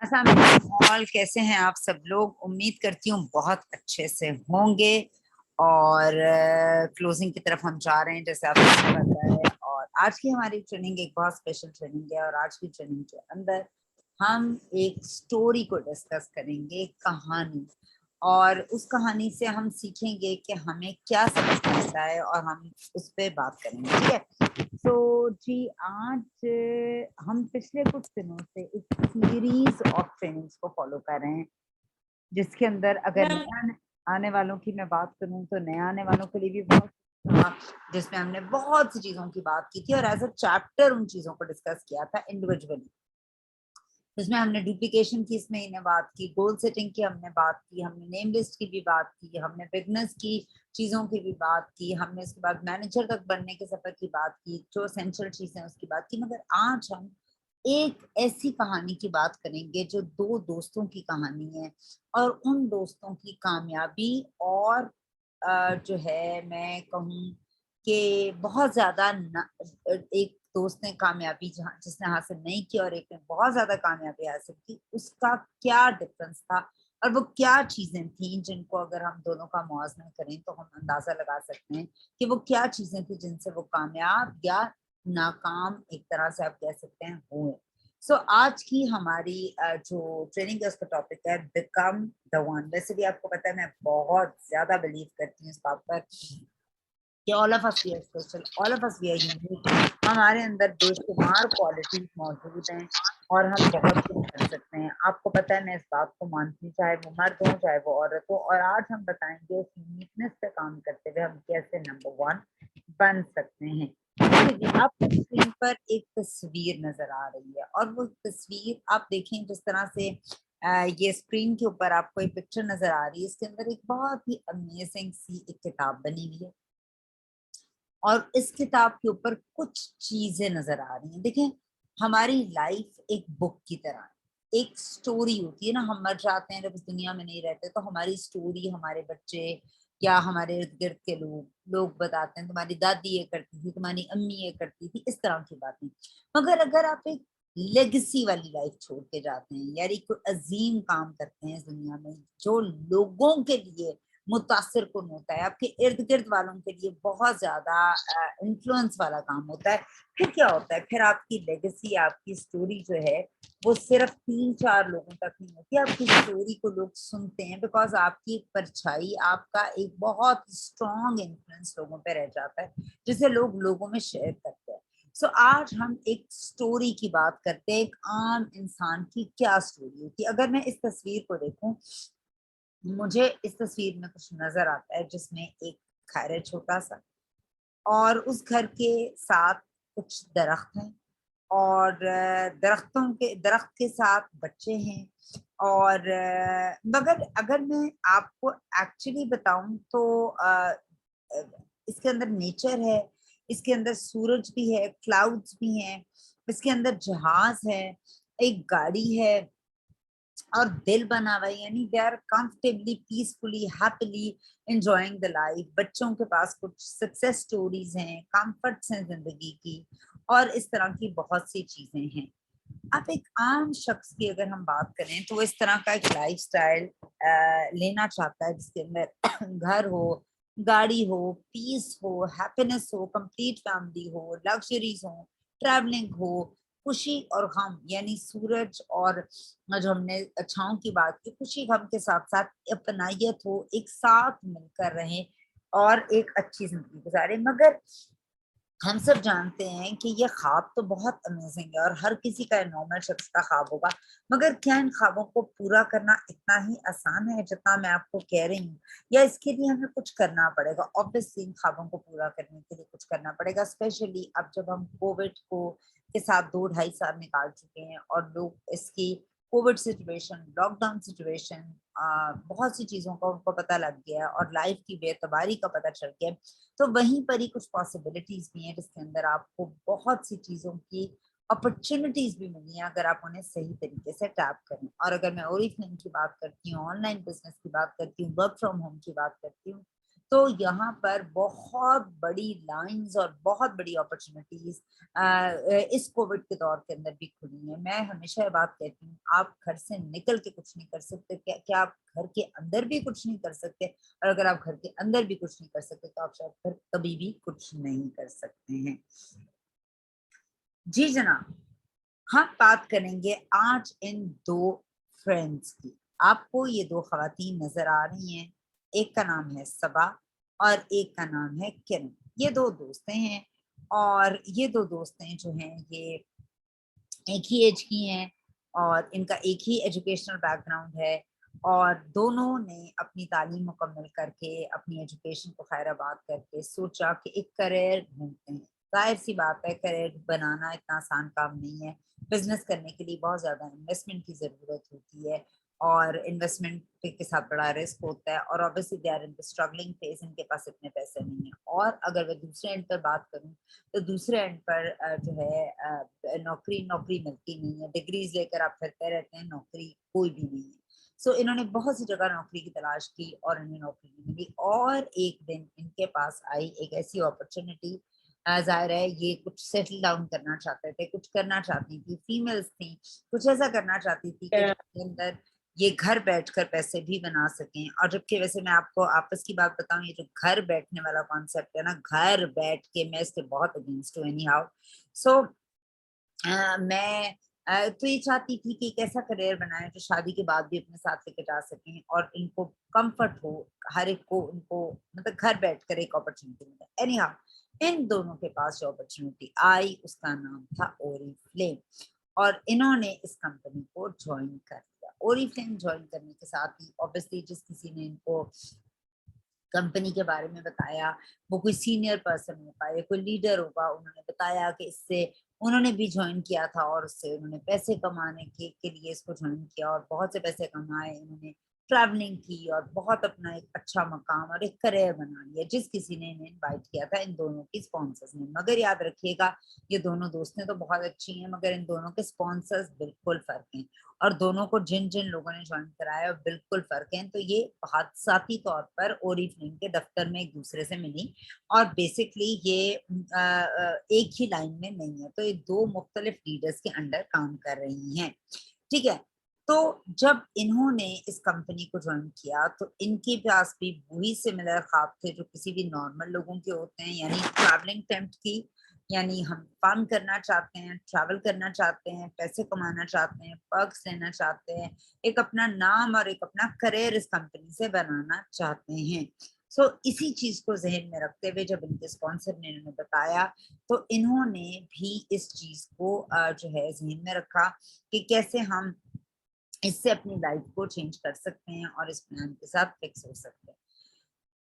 السلام علیکم آل، کیسے ہیں آپ سب لوگ؟ امید کرتی ہوں بہت اچھے سے ہوں گے اور کلوزنگ کی طرف ہم جا رہے ہیں جیسے آپ کو پتا ہے. اور آج کی ہماری ٹریننگ ایک بہت اسپیشل ٹریننگ ہے اور آج کی ٹریننگ کے اندر ہم ایک سٹوری کو ڈسکس کریں گے، کہانی، اور اس کہانی سے ہم سیکھیں گے کہ ہمیں کیا سبق ملتا ہے اور ہم اس پہ بات کریں گے. ٹھیک ہے؟ تو جی آج ہم پچھلے کچھ دنوں سے ایک سیریز آف ٹریننگز کو فالو کر رہے ہیں، جس کے اندر اگر نیا آنے والوں کی میں بات کروں تو نیا آنے والوں کے لیے بھی بہت تھا، جس میں ہم نے بہت سی چیزوں کی بات کی تھی اور ایز اے چیپٹر ان چیزوں کو ڈسکس کیا تھا انڈیویجولی. اس میں ہم نے ڈپلیکیشن کی اس میں نے بات کی، گول سیٹنگ کی ہم نے بات کی، ہم نے نیم لسٹ کی بھی بات کی، ہم نے بگنرز کی چیزوں کی بھی بات کی، ہم نے اس کے بعد مینیجر تک بننے کے سفر کی بات کی، جو اسینشیل چیزیں اس کی بات کی. مگر آج ہم ایک ایسی کہانی کی بات کریں گے جو دو دوستوں کی کہانی ہے، اور ان دوستوں کی کامیابی اور جو ہے میں کہوں کہ بہت زیادہ ایک دوست نے کامیابی جس نے حاصل نہیں کی اور ایک نے بہت زیادہ کامیابی حاصل کی، اس کا کیا ڈفرنس تھا اور وہ کیا چیزیں تھیں جن کو اگر ہم دونوں کا موازنہ کریں تو ہم اندازہ لگا سکتے ہیں کہ وہ کیا چیزیں تھیں جن سے وہ کامیاب یا ناکام ایک طرح سے آپ کہہ سکتے ہیں ہوئے. سو آج کی ہماری جو ٹریننگ ہے اس کا ٹاپک ہے بیکم دا ون. ویسے بھی آپ کو پتا ہے میں بہت زیادہ بلیو کرتی ہوں اس بات پر کہ all of us we are special, all of us we are unique. ہمارے اندر بے شمار کوالٹیز موجود ہیں اور ہم بہت کچھ کر سکتے ہیں. آپ کو پتا ہے میں اس بات کو مانتی ہوں، چاہے وہ مرد ہو چاہے وہ عورت ہو، اور آج ہم بتائیں گے اس یونیکنس پہ کام کرتے ہوئے ہم کیسے نمبر ون بن سکتے ہیں. آپ کو اسکرین پر ایک تصویر نظر آ رہی ہے اور وہ تصویر آپ دیکھیں جس طرح سے یہ اسکرین کے اوپر آپ کو ایک پکچر نظر آ رہی ہے، اس کے اندر ایک بہت ہی امیزنگ سی ایک کتاب بنی ہوئی ہے اور اس کتاب کے اوپر کچھ چیزیں نظر آ رہی ہیں. دیکھیں ہماری لائف ایک بک کی طرح ہے، ایک سٹوری ہوتی ہے نا. ہم مر جاتے ہیں جب اس دنیا میں نہیں رہتے تو ہماری سٹوری ہمارے بچے یا ہمارے ارد گرد کے لوگ بتاتے ہیں تمہاری دادی یہ کرتی تھی، تمہاری امی یہ کرتی تھی، اس طرح کی باتیں. مگر اگر آپ ایک لیگسی والی لائف چھوڑ کے جاتے ہیں، یعنی کوئی عظیم کام کرتے ہیں اس دنیا میں جو لوگوں کے لیے متاثر کن ہوتا ہے، آپ کے ارد گرد والوں کے لیے بہت زیادہ انفلوئنس والا کام ہوتا ہے، پھر کیا ہوتا ہے؟ پھر آپ کی لیگسی، آپ کی سٹوری جو ہے وہ صرف 3-4 لوگوں تک نہیں ہوتی. آپ کی سٹوری کو لوگ سنتے ہیں بیکاز آپ کی ایک پرچھائی، آپ کا ایک بہت اسٹرانگ انفلوئنس لوگوں پہ رہ جاتا ہے جسے لوگ لوگوں میں شیئر کرتے ہیں. سو آج ہم ایک سٹوری کی بات کرتے ہیں، ایک عام انسان کی کیا سٹوری ہوتی ہے. اگر میں اس تصویر کو دیکھوں، مجھے اس تصویر میں کچھ نظر آتا ہے جس میں ایک گھر ہے چھوٹا سا، اور اس گھر کے ساتھ کچھ درخت ہیں اور درخت کے ساتھ بچے ہیں. اور مگر اگر میں آپ کو ایکچولی بتاؤں تو اس کے اندر نیچر ہے، اس کے اندر سورج بھی ہے، کلاؤڈز بھی ہیں، اس کے اندر جہاز ہے، ایک گاڑی ہے اور دل بنا ہوا ہے. یعنی they are comfortably peacefully happily enjoying the life. بچوں کے پاس کچھ سکسیس سٹوریز ہیں، کمفرٹس ہیں زندگی کی، اور اس طرح کی بہت سی چیزیں ہیں. اب ایک عام شخص کی اگر ہم بات کریں تو وہ اس طرح کا ایک لائف سٹائل لینا چاہتا ہے جس کے اندر گھر ہو، گاڑی ہو، پیس ہو، ہیپینس ہو، کمپلیٹ فیملی ہو، لگژریز ہو، ٹریولنگ ہو، خوشی اور غم، یعنی سورج اور جو ہم نے چھاؤں کی بات کی، خوشی غم کے ساتھ ساتھ اپنائیت ہو، ایک ساتھ مل کر رہیں اور ایک اچھی زندگی گزارے. مگر ہم سب جانتے ہیں کہ یہ خواب تو بہت امیزنگ ہے اور ہر کسی کا نارمل شخص کا خواب ہوگا، مگر کیا ان خوابوں کو پورا کرنا اتنا ہی آسان ہے جتنا میں آپ کو کہہ رہی ہوں، یا اس کے لیے ہمیں کچھ کرنا پڑے گا؟ obviously ان خوابوں کو پورا کرنے کے لیے کچھ کرنا پڑے گا، اسپیشلی اب جب ہم کووڈ کو کے ساتھ 2-2.5 سال نکال چکے ہیں اور لوگ اس کی COVID situation, lockdown situation, بہت سی چیزوں کا ان کو پتہ لگ گیا ہے اور لائف کی بے اعتباری کا پتہ چل گیا ہے. تو وہیں پر ہی کچھ پاسبلٹیز بھی ہیں جس کے اندر آپ کو بہت سی چیزوں کی اپرچونیٹیز بھی ملی ہیں اگر آپ انہیں صحیح طریقے سے ٹیپ کریں. اور اگر میں اوریفلیم کی بات کرتی ہوں، آن لائن بزنس کی بات کرتی ہوں، ورک فرام ہوم کی بات کرتی ہوں، تو یہاں پر بہت بڑی لائنز اور بہت بڑی اپرچونٹیز اس کووڈ کے دور کے اندر بھی کھلی ہیں. میں ہمیشہ یہ بات کہتی ہوں, آپ گھر سے نکل کے کچھ نہیں کر سکتے, کیا آپ گھر کے اندر بھی کچھ نہیں کر سکتے؟ اور اگر آپ گھر کے اندر بھی کچھ نہیں کر سکتے تو آپ شاید گھر کبھی بھی کچھ نہیں کر سکتے ہیں. جی جناب, ہم بات کریں گے آج ان دو فرینڈس کی. آپ کو یہ دو خواتین نظر آ رہی ہیں, ایک کا نام ہے صبا اور ایک کا نام ہے کرن. یہ دو دوستیں ہیں اور یہ دو دوستیں جو ہیں یہ ایک ہی ایج کی ہیں اور ان کا ایک ہی ایجوکیشنل بیک گراؤنڈ ہے, اور دونوں نے اپنی تعلیم مکمل کر کے اپنی ایجوکیشن کو خیر آباد کر کے سوچا کہ ایک کریئر ڈھونڈتے ہیں. ظاہر سی بات ہے, کریئر بنانا اتنا آسان کام نہیں ہے. بزنس کرنے کے لیے بہت زیادہ انویسٹمنٹ کی ضرورت ہوتی ہے اور انویسٹمنٹ کے ساتھ بڑا رسک ہوتا ہے, اور obviously they are in the struggling phase, ان کے پاس اتنے پیسے نہیں ہیں. اور اگر میں دوسرے اینڈ پر بات کروں تو دوسرے اینڈ پر جو ہے نوکری ملتی نہیں ہے. ڈگریز لے کر آپ پھرتے رہتے ہیں, نوکری کوئی بھی نہیں ہے. سو انہوں نے بہت سی جگہ نوکری کی تلاش کی اور انہیں نوکری نہیں ملی, اور ایک دن ان کے پاس آئی ایک ایسی اپرچونٹی. ظاہر ہے یہ کچھ سیٹل ڈاؤن کرنا چاہتے تھے, کچھ کرنا چاہتی تھی, فیمیلز تھیں, کچھ ایسا کرنا چاہتی تھی کہ جس کے اندر یہ گھر بیٹھ کر پیسے بھی بنا سکیں. اور جبکہ ویسے میں آپ کو آپس کی بات بتاؤں, یہ جو گھر بیٹھنے والا کانسیپٹ ہے نا, گھر بیٹھ کے, میں اس کے بہت اگینسٹ ہوں اینی ہاؤ. سو میں تو یہ چاہتی تھی کہ ایک ایسا کریئر بنائے جو شادی کے بعد بھی اپنے ساتھ لے کے جا سکیں اور ان کو کمفرٹ ہو, ہر ایک کو ان کو مطلب گھر بیٹھ کر ایک اپرچونٹی ملے. اینی ہاؤ, ان دونوں کے پاس جو اپرچونٹی آئی اس کا نام تھا اوری فلیم, اور انہوں نے اس کمپنی کو جوائن کر لیا. اوری فلیم جوائن کرنے کے ساتھ ہی obviously جس کسی نے ان کو کمپنی کے بارے میں بتایا وہ کوئی سینئر پرسن ہوگا یا کوئی لیڈر ہوگا, انہوں نے بتایا کہ اس سے انہوں نے بھی جوائن کیا تھا اور اس سے انہوں نے پیسے کمانے کے لیے اس کو جوائن کیا اور بہت سے پیسے کمائے. انہوں نے ٹریولنگ کی اور بہت اپنا ایک اچھا مقام اور ایک کریئر بنا لیا. جس کسی نے انہیں انوائٹ کیا تھا ان دونوں کی اسپانسرز نے. مگر یاد رکھیے گا, یہ دونوں دوستیں تو بہت اچھی ہیں مگر ان دونوں کے اسپانسرز بالکل فرق ہیں, اور دونوں کو جن لوگوں نے جوائن کرایا بالکل فرق ہیں. تو یہ حادثاتی طور پر اوری فلیم کے دفتر میں ایک دوسرے سے ملی, اور بیسکلی یہ ایک ہی لائن میں نہیں ہے, تو یہ دو مختلف لیڈرز کے انڈر کام کر رہی ہیں. ٹھیک ہے, تو جب انہوں نے اس کمپنی کو جوائن کیا تو ان کے پاس بھی وہی سملر خواب تھے جو کسی بھی نارمل لوگوں کے ہوتے ہیں, یعنی ٹریولنگ ٹیمپٹ کی, یعنی ہم فن کرنا چاہتے ہیں, ٹریول کرنا چاہتے ہیں, پیسے کمانا چاہتے ہیں, پرکس لینا چاہتے ہیں, ایک اپنا نام اور ایک اپنا کریئر اس کمپنی سے بنانا چاہتے ہیں. سو اسی چیز کو ذہن میں رکھتے ہوئے جب ان کے اسپانسر نے انہوں نے بتایا تو انہوں نے بھی اس چیز کو جو ہے ذہن میں رکھا کہ کیسے ہم اس سے اپنی لائف کو چینج کر سکتے ہیں اور اس پلان کے ساتھ فکس ہو سکتے ہیں.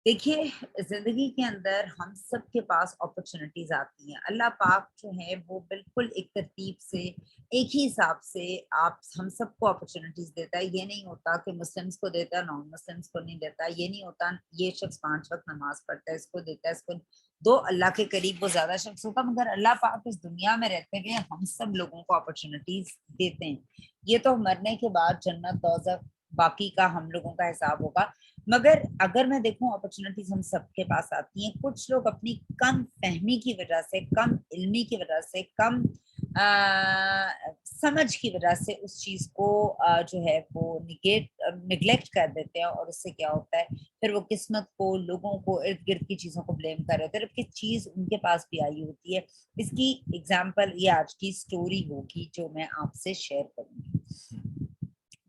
دیکھیے, زندگی کے اندر ہم سب کے پاس اپرچونٹیز آتی ہیں. اللہ پاک جو ہے وہ بالکل ایک ترتیب سے ایک ہی حساب سے آپ ہم سب کو اپرچونٹیز دیتا ہے. یہ نہیں ہوتا کہ مسلمس کو دیتا ہے, نان مسلمس کو نہیں دیتا. یہ نہیں ہوتا یہ شخص 5 وقت نماز پڑھتا ہے اس کو دیتا ہے, اس کو دو اللہ کے قریب وہ زیادہ شخص ہوگا. مگر اللہ پاک اس دنیا میں رہتے ہوئے ہم سب لوگوں کو اپرچونٹیز دیتے ہیں. یہ تو مرنے کے بعد جنت دوزخ باقی کا ہم لوگوں کا حساب ہوگا. مگر اگر میں دیکھوں اپرچونٹیز ہم سب کے پاس آتی ہیں. کچھ لوگ اپنی کم فہمی کی وجہ سے, کم علمی کی وجہ سے, کم سمجھ کی وجہ سے اس چیز کو جو ہے وہ نگلیکٹ کر دیتے ہیں, اور اس سے کیا ہوتا ہے پھر وہ قسمت کو, لوگوں کو, ارد گرد کی چیزوں کو بلیم کر رہے ہوتے ہیں. جبکہ چیز ان کے پاس بھی آئی ہوتی ہے. اس کی ایگزامپل یہ آج کی سٹوری ہوگی جو میں آپ سے شیئر کروں گی.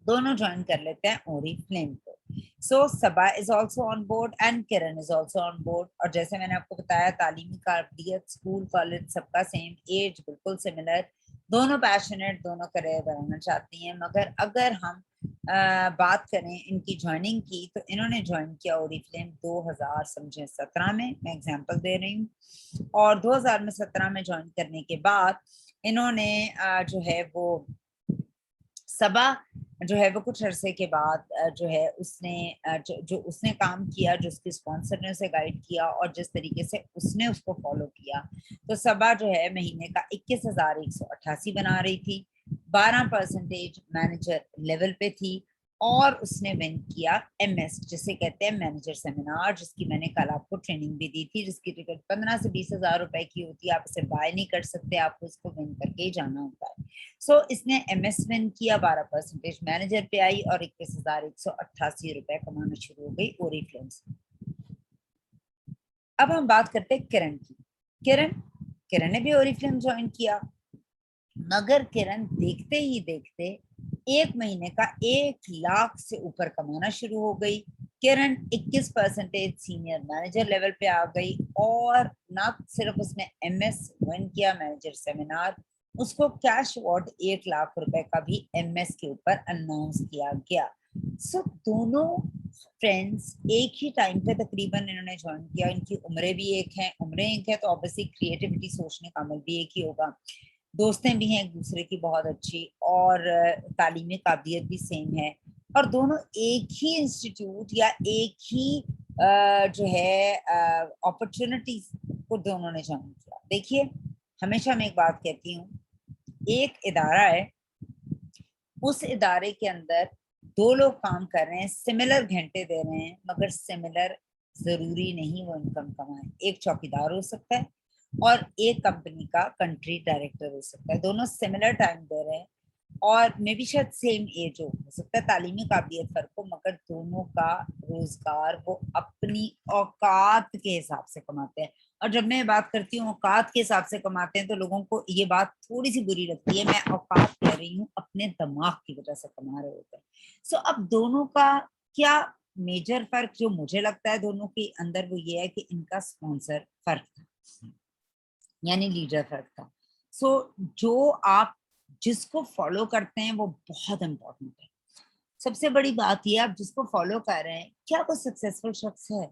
دونوں جوائن کر لیتے ہیں اوری فلیم کو. So Saba is also on board and Kiran is also on board. اور جیسے میں نے آپ کو بتایا تعلیمی قابلیت, اسکول کالج سب کا سیم, ایج بالکل سملر, دونوں پیشنیٹ, دونوں کریئر بنانا چاہتی ہیں. مگر اگر ہم بات کریں ان کی جوائننگ کی تو انہوں نے جوائن کیا اوری فلیم 2017 میں ایگزامپل دے رہی ہوں. اور 2017 میں جوائن کرنے کے بعد انہوں نے جو ہے وہ صبا جو ہے وہ کچھ عرصے کے بعد جو ہے اس نے جو اس نے کام کیا, جو اس کے اسپانسر نے اسے گائیڈ کیا اور جس طریقے سے اس نے اس کو فالو کیا, تو صبا جو ہے مہینے کا 21,188 بنا رہی تھی, 12% مینیجر لیول پہ تھی, اور اس نے ون کیا MS جسے کہتے ہیں مینیجر سیمینار، جس کی میں نے کل آپ کو ٹریننگ بھی دی تھی، جس کی ٹکٹ 15 سے 20 ہزار روپے کی ہوتی ہے. آپ اسے بائی نہیں کر سکتے، آپ کو اس کو ون کر کے ہی جانا ہوتا ہے. سو اس نے MS ون کیا، 12% مینیجر پہ آئی اور 21,188 روپے کمانا شروع ہو گئی اوری فلم سے. اب ہم بات کرتے ہیں کرن کی. کرن نے بھی اوری فلم جوائن کیا، مگر کرن دیکھتے ہی دیکھتے 1 مہینے کا 1 لاکھ سے اوپر کمانا شروع ہو گئی. کرن 21% سینئر مینیجر لیول پہ آ گئی، اور نہ صرف اس نے MS ون کیا مینیجر سیمینار، اس کو کیش اوارڈ 1 لاکھ روپے کا بھی MS کے اوپر اناؤنس کیا گیا. سو دونوں فرینڈس ایک ہی ٹائم پہ تقریباً انہوں نے جوائن کیا. ان کی عمریں بھی ایک ہیں، تو آبویسلی کریٹیوٹی سوچنے کا عمل بھی ایک ہی ہوگا. دوستیں بھی ہیں ایک دوسرے کی بہت اچھی، اور تعلیمی قابلیت بھی سیم ہے، اور دونوں ایک ہی انسٹیٹیوٹ یا ایک ہی جو ہے اپرچونٹیز کو دونوں نے جوائن کیا. دیکھیے ہمیشہ میں ایک بات کہتی ہوں، ایک ادارہ ہے، اس ادارے کے اندر 2 لوگ کام کر رہے ہیں، سملر گھنٹے دے رہے ہیں، مگر سملر ضروری نہیں وہ انکم کمائیں. ایک چوکیدار ہو سکتا ہے اور ایک کمپنی کا کنٹری ڈائریکٹر ہو سکتا ہے، دونوں سملر ٹائم دے رہے ہیں اور میں بھی شاید سیم ایج ہو سکتا ہے، تعلیمی قابلیت فرق ہو، مگر دونوں کا روزگار وہ اپنی اوقات کے حساب سے کماتے ہیں. اور جب میں بات کرتی ہوں اوقات کے حساب سے کماتے ہیں تو لوگوں کو یہ بات تھوڑی سی بری لگتی ہے. میں اوقات کہہ رہی ہوں اپنے دماغ کی وجہ سے کما رہے ہوتے ہیں. سو اب دونوں کا کیا میجر فرق جو مجھے لگتا ہے دونوں کے اندر وہ یہ ہے کہ ان کا اسپانسر فرق تھا، یعنی لیڈر فرق تھا. سو جو آپ جس کو فالو کرتے ہیں وہ بہت امپورٹنٹ ہے. سب سے بڑی بات یہ آپ جس کو فالو کر رہے ہیں کیا وہ سکسیسفل شخص ہے،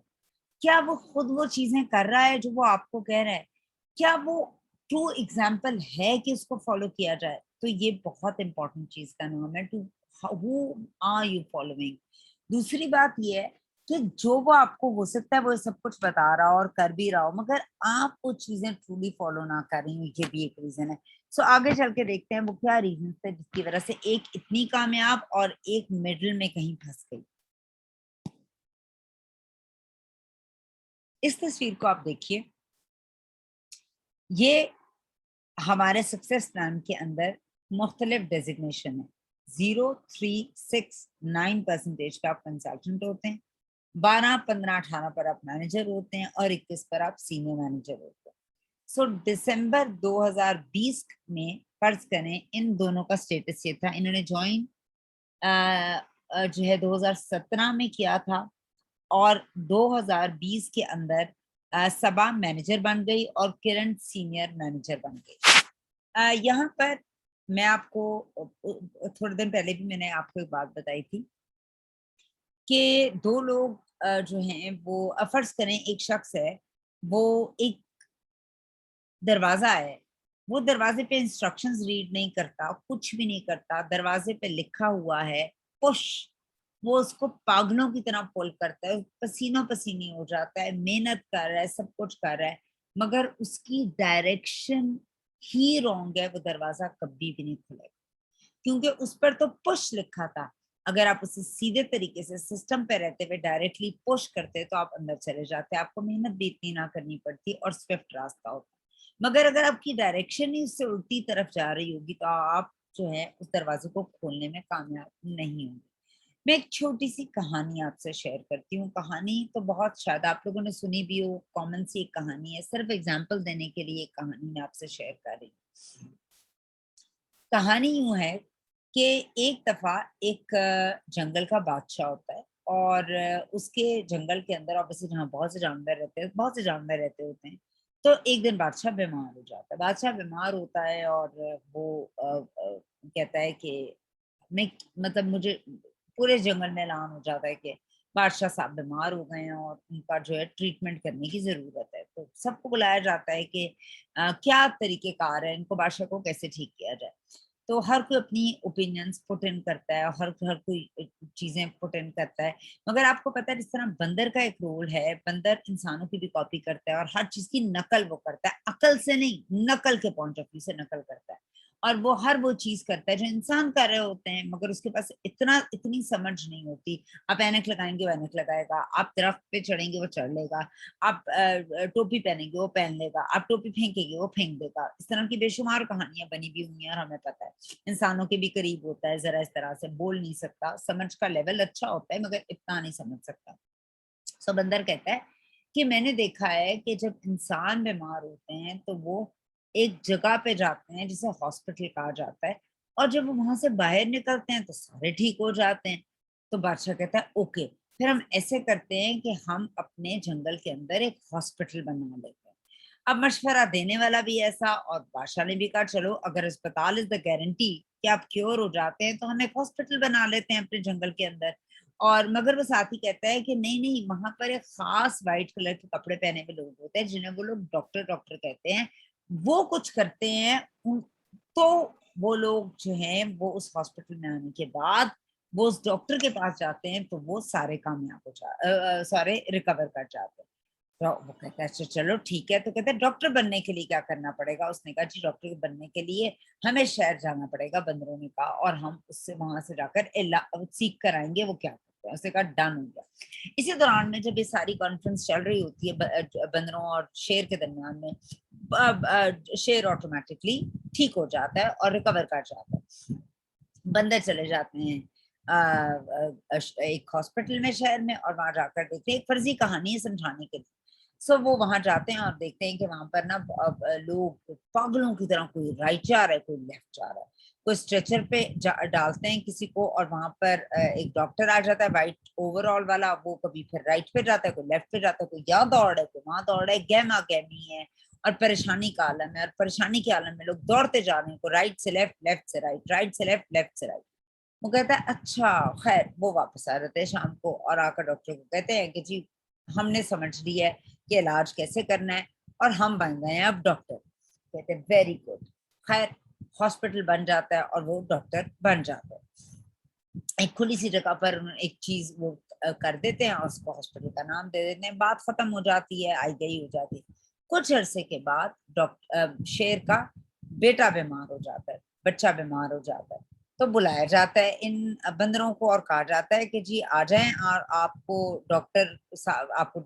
کیا وہ خود وہ چیزیں کر رہا ہے جو وہ آپ کو کہہ رہا ہے، کیا وہ ٹرو ایگزامپل ہے کہ اس کو فالو کیا جائے. تو یہ بہت امپورٹنٹ چیز کا نام ہے، to who are you following. دوسری بات یہ ہے کہ جو وہ آپ کو ہو سکتا ہے وہ سب کچھ بتا رہا ہو اور کر بھی رہا ہو، مگر آپ وہ چیزیں ٹرولی فالو نہ کر رہی ہوں، یہ بھی ایک ریزن ہے. سو آگے چل کے دیکھتے ہیں وہ کیا ریزن تھے جس کی وجہ سے ایک اتنی کامیاب اور ایک مڈل میں کہیں پھنس گئی. اس تصویر کو آپ دیکھیے، یہ ہمارے سکسیس پلان کے اندر مختلف ڈیزگنیشن ہے. 0 3 6 9% کا آپ کنسلٹنٹ ہوتے ہیں، 12 15 18 پر آپ مینیجر ہوتے ہیں، اور 21 پر آپ سینئر مینیجر ہوتے ہیں. سو دسمبر 2020 میں فرض کریں ان دونوں کا سٹیٹس یہ تھا، انہوں نے جوائن جو ہے 2017 میں کیا تھا، اور 2020 کے اندر صبا مینیجر بن گئی اور کرن سینئر مینیجر بن گئی. یہاں پر میں آپ کو تھوڑے دن پہلے بھی میں نے آپ کو ایک بات بتائی تھی کہ 2 لوگ جو ہیں وہ فرض کریں ایک شخص ہے، وہ ایک دروازہ ہے، وہ دروازے پہ انسٹرکشنز ریڈ نہیں کرتا، کچھ بھی نہیں کرتا، دروازے پہ لکھا ہوا ہے پش، وہ اس کو پاگلوں کی طرح پول کرتا ہے، پسینوں پسینے ہو جاتا ہے، محنت کر رہا ہے، سب کچھ کر رہا ہے، مگر اس کی ڈائریکشن ہی رونگ ہے، وہ دروازہ کبھی بھی نہیں کھلے گا. کیونکہ اس پر تو پش لکھا تھا، اگر آپ اسے سیدھے طریقے سے سسٹم پہ رہتے ہوئے ڈائریکٹلی پش کرتے تو آپ اندر چلے جاتے، آپ کو محنت بھی اتنی نہ کرنی پڑتی اور سوئفٹ راستہ ہوتا. مگر اگر آپ کی ڈائریکشن ہی اس سے الٹی طرف جا رہی ہوگی تو آپ جو ہے اس دروازے کو کھولنے میں کامیاب نہیں ہوں گے. میں ایک چھوٹی سی کہانی آپ سے شیئر کرتی ہوں. کہانی تو بہت شاید آپ لوگوں نے سنی بھی ہو، کامن سی ایک کہانی ہے، صرف اگزامپل دینے کے لیے ایک کہانی میں آپ سے شیئر کر رہی ہوں. کہانی یوں ہے کہ ایک دفعہ ایک جنگل کا بادشاہ ہوتا ہے، اور اس کے جنگل کے اندر obviously جہاں بہت سے جانور رہتے ہوتے ہیں. تو ایک دن بادشاہ بیمار ہو جاتا ہے. بادشاہ بیمار ہوتا ہے اور وہ کہتا ہے کہ میں مطلب مجھے پورے جنگل میں اعلان ہو جاتا ہے کہ بادشاہ صاحب بیمار ہو گئے ہیں اور ان کا جو ہے ٹریٹمنٹ کرنے کی ضرورت ہے. تو سب کو بلایا جاتا ہے کہ کیا طریقہ کار ہے ان کو، بادشاہ کو کیسے ٹھیک کیا جائے. تو ہر کوئی اپنی اوپینینس پٹ ان کرتا ہے، ہر کوئی چیزیں پٹ ان کرتا ہے. مگر آپ کو پتا ہے جس طرح بندر کا ایک رول ہے، بندر انسانوں کی بھی کاپی کرتا ہے اور ہر چیز کی نقل وہ کرتا ہے، عقل سے نہیں، نقل کے پوائنٹ آف ویو سے نقل کرتا ہے. اور وہ ہر وہ چیز کرتا ہے جو انسان کر رہے ہوتے ہیں، مگر اس کے پاس اتنی سمجھ نہیں ہوتی. آپ اینک لگائیں گے وہ اینک لگائے گا، آپ درخت پہ چڑھیں گے وہ چڑھ لے گا، آپ ٹوپی پہنیں گے وہ پہن لے گا، آپ ٹوپی پھینکیں گے وہ پھینک دے گا. اس طرح کی بے شمار کہانیاں بنی ہوئی ہوئی ہیں اور ہمیں پتہ ہے انسانوں کے بھی قریب ہوتا ہے، ذرا اس طرح سے بول نہیں سکتا، سمجھ کا لیول اچھا ہوتا ہے مگر اتنا نہیں سمجھ سکتا. سو بندر کہتا ہے کہ میں نے دیکھا ہے کہ جب انسان بیمار ہوتے ہیں تو وہ ایک جگہ پہ جاتے ہیں جسے ہاسپٹل کہا جاتا ہے، اور جب وہ وہاں سے باہر نکلتے ہیں تو سارے ٹھیک ہو جاتے ہیں. تو بادشاہ کہتا ہے اوکے، پھر ہم ایسے کرتے ہیں کہ ہم اپنے جنگل کے اندر ایک ہاسپٹل بنا لیتے ہیں. اب مشورہ دینے والا بھی ایسا اور بادشاہ نے بھی کہا چلو اگر اسپتال از دا گارنٹی کہ آپ کیور ہو جاتے ہیں تو ہم ایک ہاسپٹل بنا لیتے ہیں اپنے جنگل کے اندر. اور مگر وہ ساتھ ہی کہتا ہے کہ نہیں نہیں، وہاں پر ایک خاص وائٹ کلر کے کپڑے پہنے ہوئے لوگ ہوتے ہیں جنہیں وہ لوگ ڈاکٹر ڈاکٹر کہتے ہیں، وہ کچھ کرتے ہیں تو وہ لوگ جو ہیں وہ اس ہاسپٹل میں آنے کے بعد وہ اس ڈاکٹر کے پاس جاتے ہیں تو وہ سارے کامیاب ہو سارے ریکور کر جاتے ہیں. تو وہ کہتا ہے اچھا چلو ٹھیک ہے. تو کہتے ہیں ڈاکٹر بننے کے لیے کیا کرنا پڑے گا؟ اس نے کہا جی ڈاکٹر بننے کے لیے ہمیں شہر جانا پڑے گا، بندروں نے کہا، اور ہم اس سے وہاں سے جا کر سیکھ کر آئیں گے وہ کیا کرتے ہیں. اس نے کہا ڈن ہو گیا. اسی دوران میں جب یہ ساری کانفرنس چل رہی ہوتی ہے بندروں اور شیر کے درمیان میں، شیر آٹومیٹکلی ٹھیک ہو جاتا ہے اور ریکور کر جاتا ہے. بندر چلے جاتے ہیں ایک ہاسپٹل میں شہر میں، اور وہاں جا کر دیکھتے ہیں، ایک فرضی کہانی ہے سمجھانے کے لیے. سو وہ وہاں جاتے ہیں اور دیکھتے ہیں کہ وہاں پر نا لوگ پاگلوں کی طرح، کوئی رائٹ جا رہا ہے کوئی لیفٹ جا رہا ہے، کوئی اسٹریچر پہ ڈالتے ہیں کسی کو، اور وہاں پر ایک ڈاکٹر آ جاتا ہے وائٹ اوور آل والا، وہ کبھی پھر رائٹ پہ جاتا ہے کوئی لیفٹ پہ جاتا ہے، کوئی یہاں دوڑ ہے کوئی وہاں دوڑ ہے، گہما گہمی ہے اور پریشانی کا عالم ہے. اور پریشانی کے عالم میں لوگ دوڑتے جا رہے ہیں، کوئی رائٹ سے لیفٹ، لیفٹ سے رائٹ، رائٹ سے لیفٹ، لیفٹ سے رائٹ. وہ کہتا ہے اچھا خیر. وہ واپس آ جاتے ہیں شام کو اور آ کر ڈاکٹر کو کہتے ہیں کہ جی ہم نے سمجھ لی ہے کہ علاج کیسے کرنا ہے اور ہم بن گئے ہیں اب ڈاکٹر. کہتے ہیں ویری گڈ. خیر ہاسپٹل بن جاتا ہے اور وہ ڈاکٹر بن جاتا ہے. ایک کھلی سی جگہ پر ایک چیز وہ کر دیتے ہیں اور اس کو ہاسپٹل کا نام دے دیتے ہیں. بات ختم ہو جاتی ہے، آئی گئی ہو جاتی ہے. کچھ عرصے کے بعد شیر کا بیٹا بیمار ہو جاتا ہے، بچہ بیمار ہو جاتا ہے. تو بلایا جاتا ہے ان بندروں کو اور کہا جاتا ہے کہ جی آ جائیں، اور آپ کو ڈاکٹر آپ کو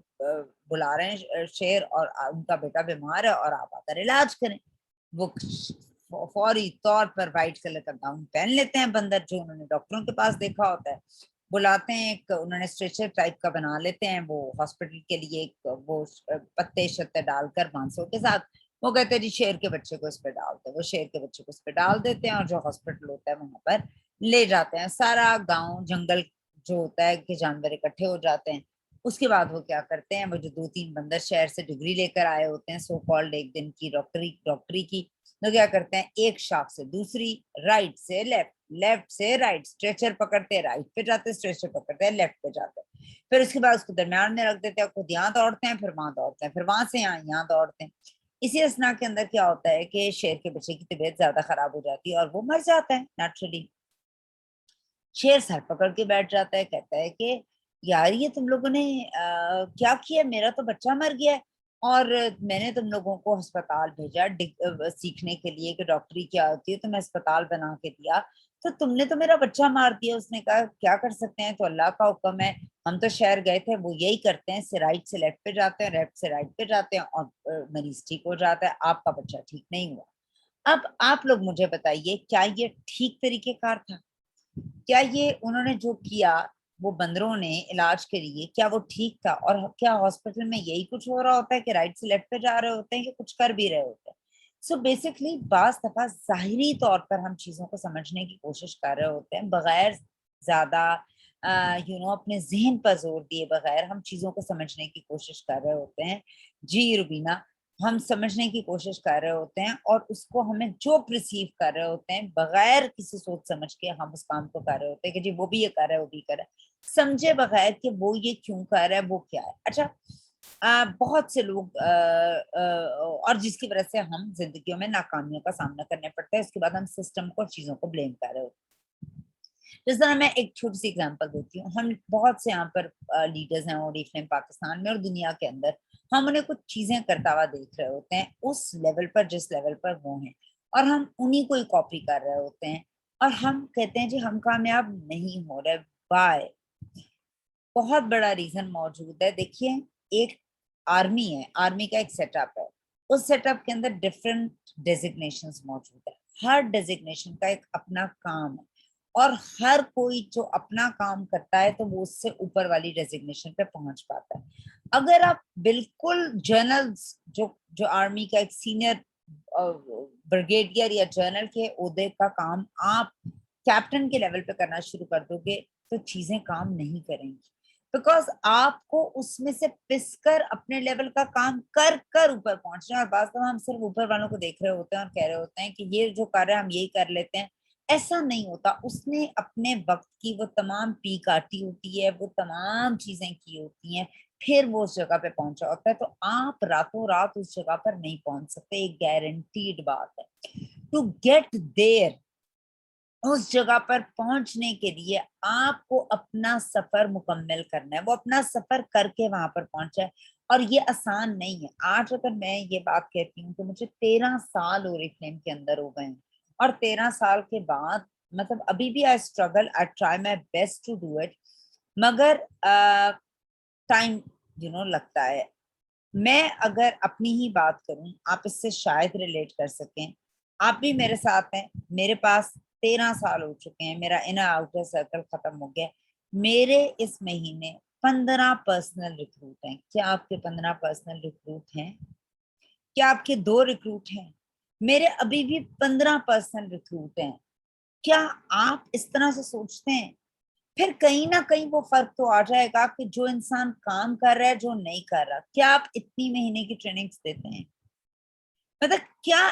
بلا رہے ہیں شیر، اور ان کا بیٹا بیمار ہے اور آپ آ کر علاج کریں. وہ فوری طور پر وائٹ کلر کا گاؤن پہن لیتے ہیں بندر، جو انہوں نے ڈاکٹروں کے پاس دیکھا ہوتا ہے. بلاتے ہیں، ایک انہوں نے اسٹریچر ٹائپ کا بنا لیتے ہیں وہ ہاسپٹل کے لیے، ایک وہ پتے شتے ڈال کر بانسوں کے ساتھ. وہ کہتے ہیں جی شیر کے بچے کو اس پہ ڈالتے ہیں. وہ شیر کے بچے کو اس پہ ڈال دیتے ہیں اور جو ہاسپٹل ہوتا ہے وہاں پر لے جاتے ہیں. سارا گاؤں جنگل جو ہوتا ہے کہ جانور اکٹھے ہو جاتے ہیں. اس کے بعد وہ کیا کرتے ہیں، وہ جو 2-3 بندر شہر سے ڈگری لے کر آئے ہوتے ہیں سو کالڈ ایک دن کی ڈاکٹری کی، تو کیا کرتے ہیں ایک شاخ سے دوسری، رائٹ سے لیفٹ، لیفٹ سے رائٹ، اسٹریچر پکڑتے رائٹ پہ جاتے، اسٹریچر پکڑتے لیفٹ پہ جاتے. پھر اس کے بعد اس کو درمیان میں رکھ دیتے ہیں، خود یہاں دوڑتے ہیں پھر وہاں دوڑتے ہیں، پھر وہاں سے یہاں دوڑتے ہیں. اسی اسنا کے اندر کیا ہوتا ہے کہ شیر کے بچے کی طبیعت زیادہ خراب ہو جاتی ہے اور وہ مر جاتا ہے نیچرلی. شیر سر پکڑ کے بیٹھ جاتا ہے، کہتا ہے کہ یار یہ تم لوگوں نے کیا کیا، میرا تو بچہ مر گیا ہے اور میں نے تم لوگوں کو ہسپتال بھیجا سیکھنے کے لیے کہ ڈاکٹری کیا ہوتی ہے، تو میں ہسپتال بنا کے دیا تو تم نے تو میرا بچہ مار دیا. اس نے کہا کیا کر سکتے ہیں، تو اللہ کا حکم ہے. ہم تو شہر گئے تھے، وہ یہی کرتے ہیں، رائٹ سے لیفٹ پہ جاتے ہیں، لیفٹ سے رائٹ پہ جاتے ہیں اور مریض ٹھیک ہو جاتا ہے. آپ کا بچہ ٹھیک نہیں ہوا. اب آپ لوگ مجھے بتائیے کیا یہ ٹھیک طریقہ کار تھا؟ کیا یہ انہوں نے جو کیا وہ بندروں نے علاج کے لیے، کیا وہ ٹھیک تھا؟ اور کیا ہاسپٹل میں یہی کچھ ہو رہا ہوتا ہے کہ رائٹ سے لیفٹ پہ جا رہے ہوتے ہیں کہ کچھ کر بھی رہے ہوتے ہیں؟ سو بیسکلی بعض دفعہ ظاہری طور پر ہم چیزوں کو سمجھنے کی کوشش کر رہے ہوتے ہیں بغیر زیادہ اپنے ذہن پر زور دیے بغیر ہم چیزوں کو سمجھنے کی کوشش کر رہے ہوتے ہیں. جی روبینہ، ہم سمجھنے کی کوشش کر رہے ہوتے ہیں اور اس کو ہمیں جو پرسیو کر رہے ہوتے ہیں بغیر کسی سوچ سمجھ کے ہم اس کام کو کر رہے ہوتے ہیں کہ جی وہ بھی یہ کر رہا ہے وہ بھی کر رہا ہے، سمجھے بغیر کہ وہ یہ کیوں کر رہا ہے وہ کیا ہے. اچھا بہت سے لوگ اور جس کی وجہ سے ہم زندگیوں میں ناکامیوں کا سامنا کرنے پڑتا ہے، اس کے بعد ہم سسٹم کو چیزوں کو بلیم کر رہے ہوتے ہیں. جس طرح میں ایک چھوٹی سی اگزامپل دیتی ہوں. ہم بہت سے یہاں پر لیڈرز ہیں اور پاکستان میں اور دنیا کے اندر ہم انہیں کچھ چیزیں کرتا ہوا دیکھ رہے ہوتے ہیں اس لیول پر جس لیول پر وہ ہیں، اور ہم انہیں کو ہی کاپی کر رہے ہوتے ہیں اور ہم کہتے ہیں جی ہم کامیاب نہیں ہو رہے. بائے. بہت بڑا ریزن موجود ہے. دیکھیے ایک آرمی ہے, آرمی کا ایک سیٹ اپ ہے, اس سیٹ اپ کے اندر ڈفرینٹ ڈیزگنیشنز موجود ہے. ہر ڈیزگنیشن کا ایک اپنا کام ہے اور ہر کوئی جو اپنا کام کرتا ہے تو وہ اس سے اوپر والی ڈیزگنیشن پہ پہنچ پاتا ہے. اگر آپ بالکل جنرل جو آرمی کا ایک سینئر بریگیڈیئر یا جنرل کے عہدے کا کام آپ کیپٹن کے لیول پہ کرنا شروع کر دو گے تو چیزیں کام نہیں کریں گی, بیکاز آپ کو اس میں سے پس کر اپنے لیول کا کام کر کر اوپر پہنچنا. اور بعض دفعہ ہم صرف اوپر والوں کو دیکھ رہے ہوتے ہیں اور کہہ رہے ہوتے ہیں کہ یہ جو کر رہے ہیں ہم یہی کر لیتے ہیں. ایسا نہیں ہوتا. اس نے اپنے وقت کی وہ تمام پی کاٹی ہوتی ہے, وہ تمام چیزیں کی ہوتی ہیں, پھر وہ اس جگہ پہ پہنچا ہوتا ہے. تو آپ راتوں رات اس جگہ پر نہیں پہنچ سکتے, ایک گارنٹیڈ بات ہے. ٹو گیٹ دیر, اس جگہ پر پہنچنے کے لیے آپ کو اپنا سفر مکمل کرنا ہے, وہ اپنا سفر کر کے وہاں پر پہنچا ہے. اور یہ آسان نہیں ہے. آج اگر میں یہ بات کہتی ہوں کہ مجھے 13 سال اورiflame کے اندر ہو گئے ہیں اور 13 سال کے بعد مطلب ابھی بھی I struggle, I try my best to do it, مگر ٹائم لگتا ہے. میں اگر اپنی ہی بات کروں, آپ اس سے شاید ریلیٹ کر سکیں, آپ بھی میرے ساتھ ہیں, میرے پاس 13 سال ہو چکے ہیں, میرا انر آؤٹر سرکل ختم ہو گیا. میرے اس مہینے 15 پرسنل ریکروٹ ہیں. کیا آپ کے 15 پرسنل ریکروٹ ہیں؟ کیا آپ کے 2 ریکروٹ ہیں؟ میرے ابھی بھی 15 پرسنل ریکروٹ ہیں. کیا آپ اس طرح سے سوچتے ہیں؟ پھر کہیں نہ کہیں وہ فرق تو آ جائے گا کہ جو انسان کام کر رہا ہے, جو نہیں کر رہا. کیا آپ اتنی مہینے کی ٹریننگز دیتے ہیں؟ مطلب کیا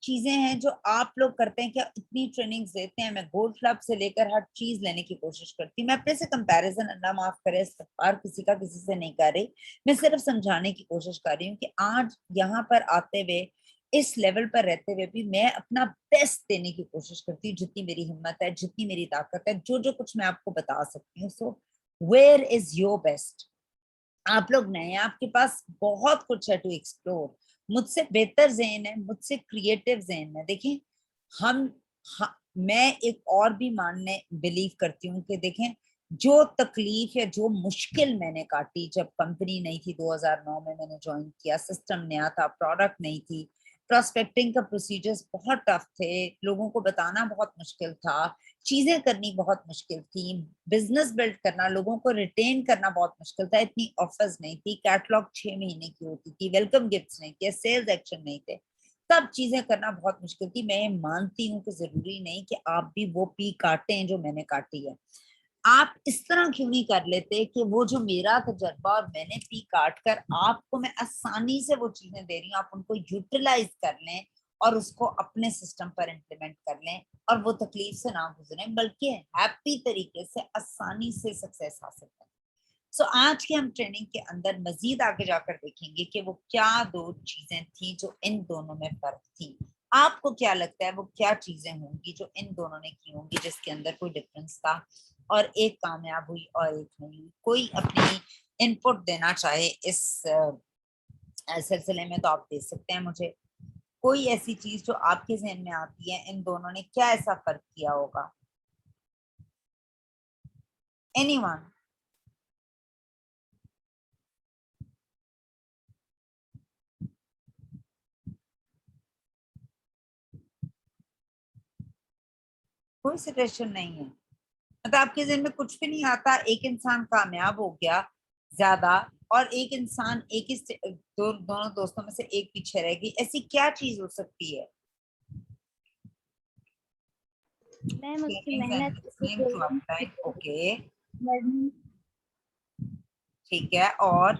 چیزیں ہیں جو آپ لوگ کرتے ہیں, کیا اتنی ٹریننگز دیتے ہیں؟ میں گولڈ کلب سے لے کر ہر چیز لینے کی کوشش کرتی ہوں. میں اپنے سے کمپیریزن, اللہ معاف کرے, استغفار, کسی کا کسی سے نہیں کر رہی, میں صرف سمجھانے کی کوشش کر رہی ہوں کہ آج یہاں پر آتے ہوئے, اس لیول پر رہتے ہوئے بھی میں اپنا بیسٹ دینے کی کوشش کرتی ہوں, جتنی میری ہمت ہے, جتنی میری طاقت ہے, جو کچھ میں آپ کو بتا سکتی ہوں. سو ویئر از یور بیسٹ؟ آپ لوگ نئے ہیں, آپ کے پاس بہت کچھ ہے ٹو ایکسپلور. مجھ سے بہتر ذہن ہے, مجھ سے کریٹو ذہن ہے. دیکھیں میں ایک اور بھی ماننے بلیو کرتی ہوں کہ دیکھیں جو تکلیف یا جو مشکل میں نے کاٹی, جب کمپنی نہیں تھی 2009 میں نے جوائن کیا, سسٹم نیا تھا, پروڈکٹ نہیں تھی, پراسپیکٹنگ کا پروسیجرز بہت ٹف تھے, لوگوں کو بتانا بہت مشکل تھا, چیزیں کرنی بہت مشکل تھی, بزنس بلڈ کرنا, لوگوں کو ریٹین کرنا بہت مشکل تھا, اتنی آفرز نہیں تھی, کیٹلاگ 6 مہینے کی ہوتی تھی, ویلکم گفٹس نہیں تھے, سیلز ایکشن نہیں تھے, سب چیزیں کرنا بہت مشکل تھی. میں مانتی ہوں کہ ضروری نہیں کہ آپ بھی وہ پی کاٹیں جو میں نے کاٹی ہے. آپ اس طرح کیوں نہیں کر لیتے کہ وہ جو میرا تجربہ اور میں نے پی کاٹ کر آپ کو میں آسانی سے وہ چیزیں دے رہی ہوں, آپ ان کو یوٹیلائز کر لیں اور اس کو اپنے سسٹم پر امپلیمنٹ کر لیں اور وہ تکلیف سے نہ گزریں بلکہ ہیپی طریقے سے آسانی سے سکسیس حاصل کریں. سو آج کی ہم ٹریننگ کے اندر مزید آگے جا کر دیکھیں گے کہ وہ کیا 2 چیزیں تھیں جو ان دونوں میں فرق تھی. آپ کو کیا لگتا ہے وہ کیا چیزیں ہوں گی جو ان دونوں نے کی ہوں گی جس کے اندر کوئی ڈفرنس تھا اور ایک کامیاب ہوئی اور ایک نہیں ہوئی؟ کوئی اپنی ان پٹ دینا چاہے اس سلسلے میں تو آپ دے سکتے ہیں مجھے. کوئی ایسی چیز جو آپ کے ذہن میں آتی ہے ان دونوں نے کیا ایسا فرق کیا ہوگا؟ Any one? کوئی سجیشن نہیں ہے؟ مطلب آپ کے ذہن میں کچھ بھی نہیں آتا؟ ایک انسان کامیاب ہو گیا زیادہ اور ایک انسان ایک ہی دونوں دوستوں میں سے ایک پیچھے رہ گئی, ایسی کیا چیز ہو سکتی ہے؟ میم اس کی محنت. اوکے ٹھیک ہے. اور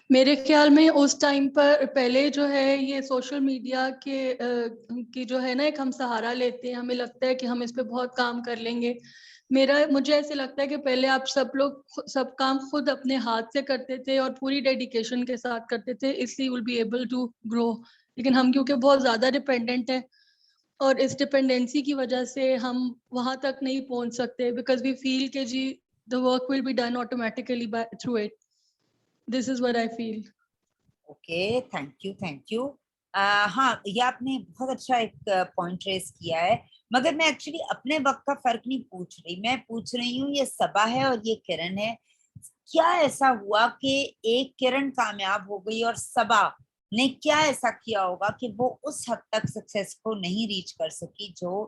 میرے خیال میں اس ٹائم پر پہلے جو ہے یہ سوشل میڈیا کی جو ہے نا ایک ہم سہارا لیتے ہیں, ہمیں لگتا ہے کہ ہم اس پہ بہت کام کر لیں گے. مجھے ایسے لگتا ہے کہ پہلے آپ سب لوگ سب کام خود اپنے ہاتھ سے کرتے تھے اور پوری ڈیڈیکیشن کے ساتھ کرتے تھے, اس لیے will be able to grow. لیکن ہم کیونکہ بہت زیادہ ڈیپینڈنٹ ہیں اور اس ڈیپینڈنسی کی وجہ سے ہم وہاں تک نہیں پہنچ سکتے, بیکاز وی فیل کہ جی the work will be done automatically through it. This is what I feel. Okay, thank you. ہاں یہ آپ نے بہت اچھا ایک پوائنٹ ریز کیا ہے, مگر میں ایکچولی اپنے وقت کا فرق نہیں پوچھ رہی, میں پوچھ رہی ہوں یہ صبا ہے اور یہ کرن ہے, کیا ایسا ہوا کہ ایک کرن کامیاب ہو گئی اور صبا نے کیا ایسا کیا ہوگا کہ وہ اس حد تک سکسیس کو نہیں ریچ کر سکی جو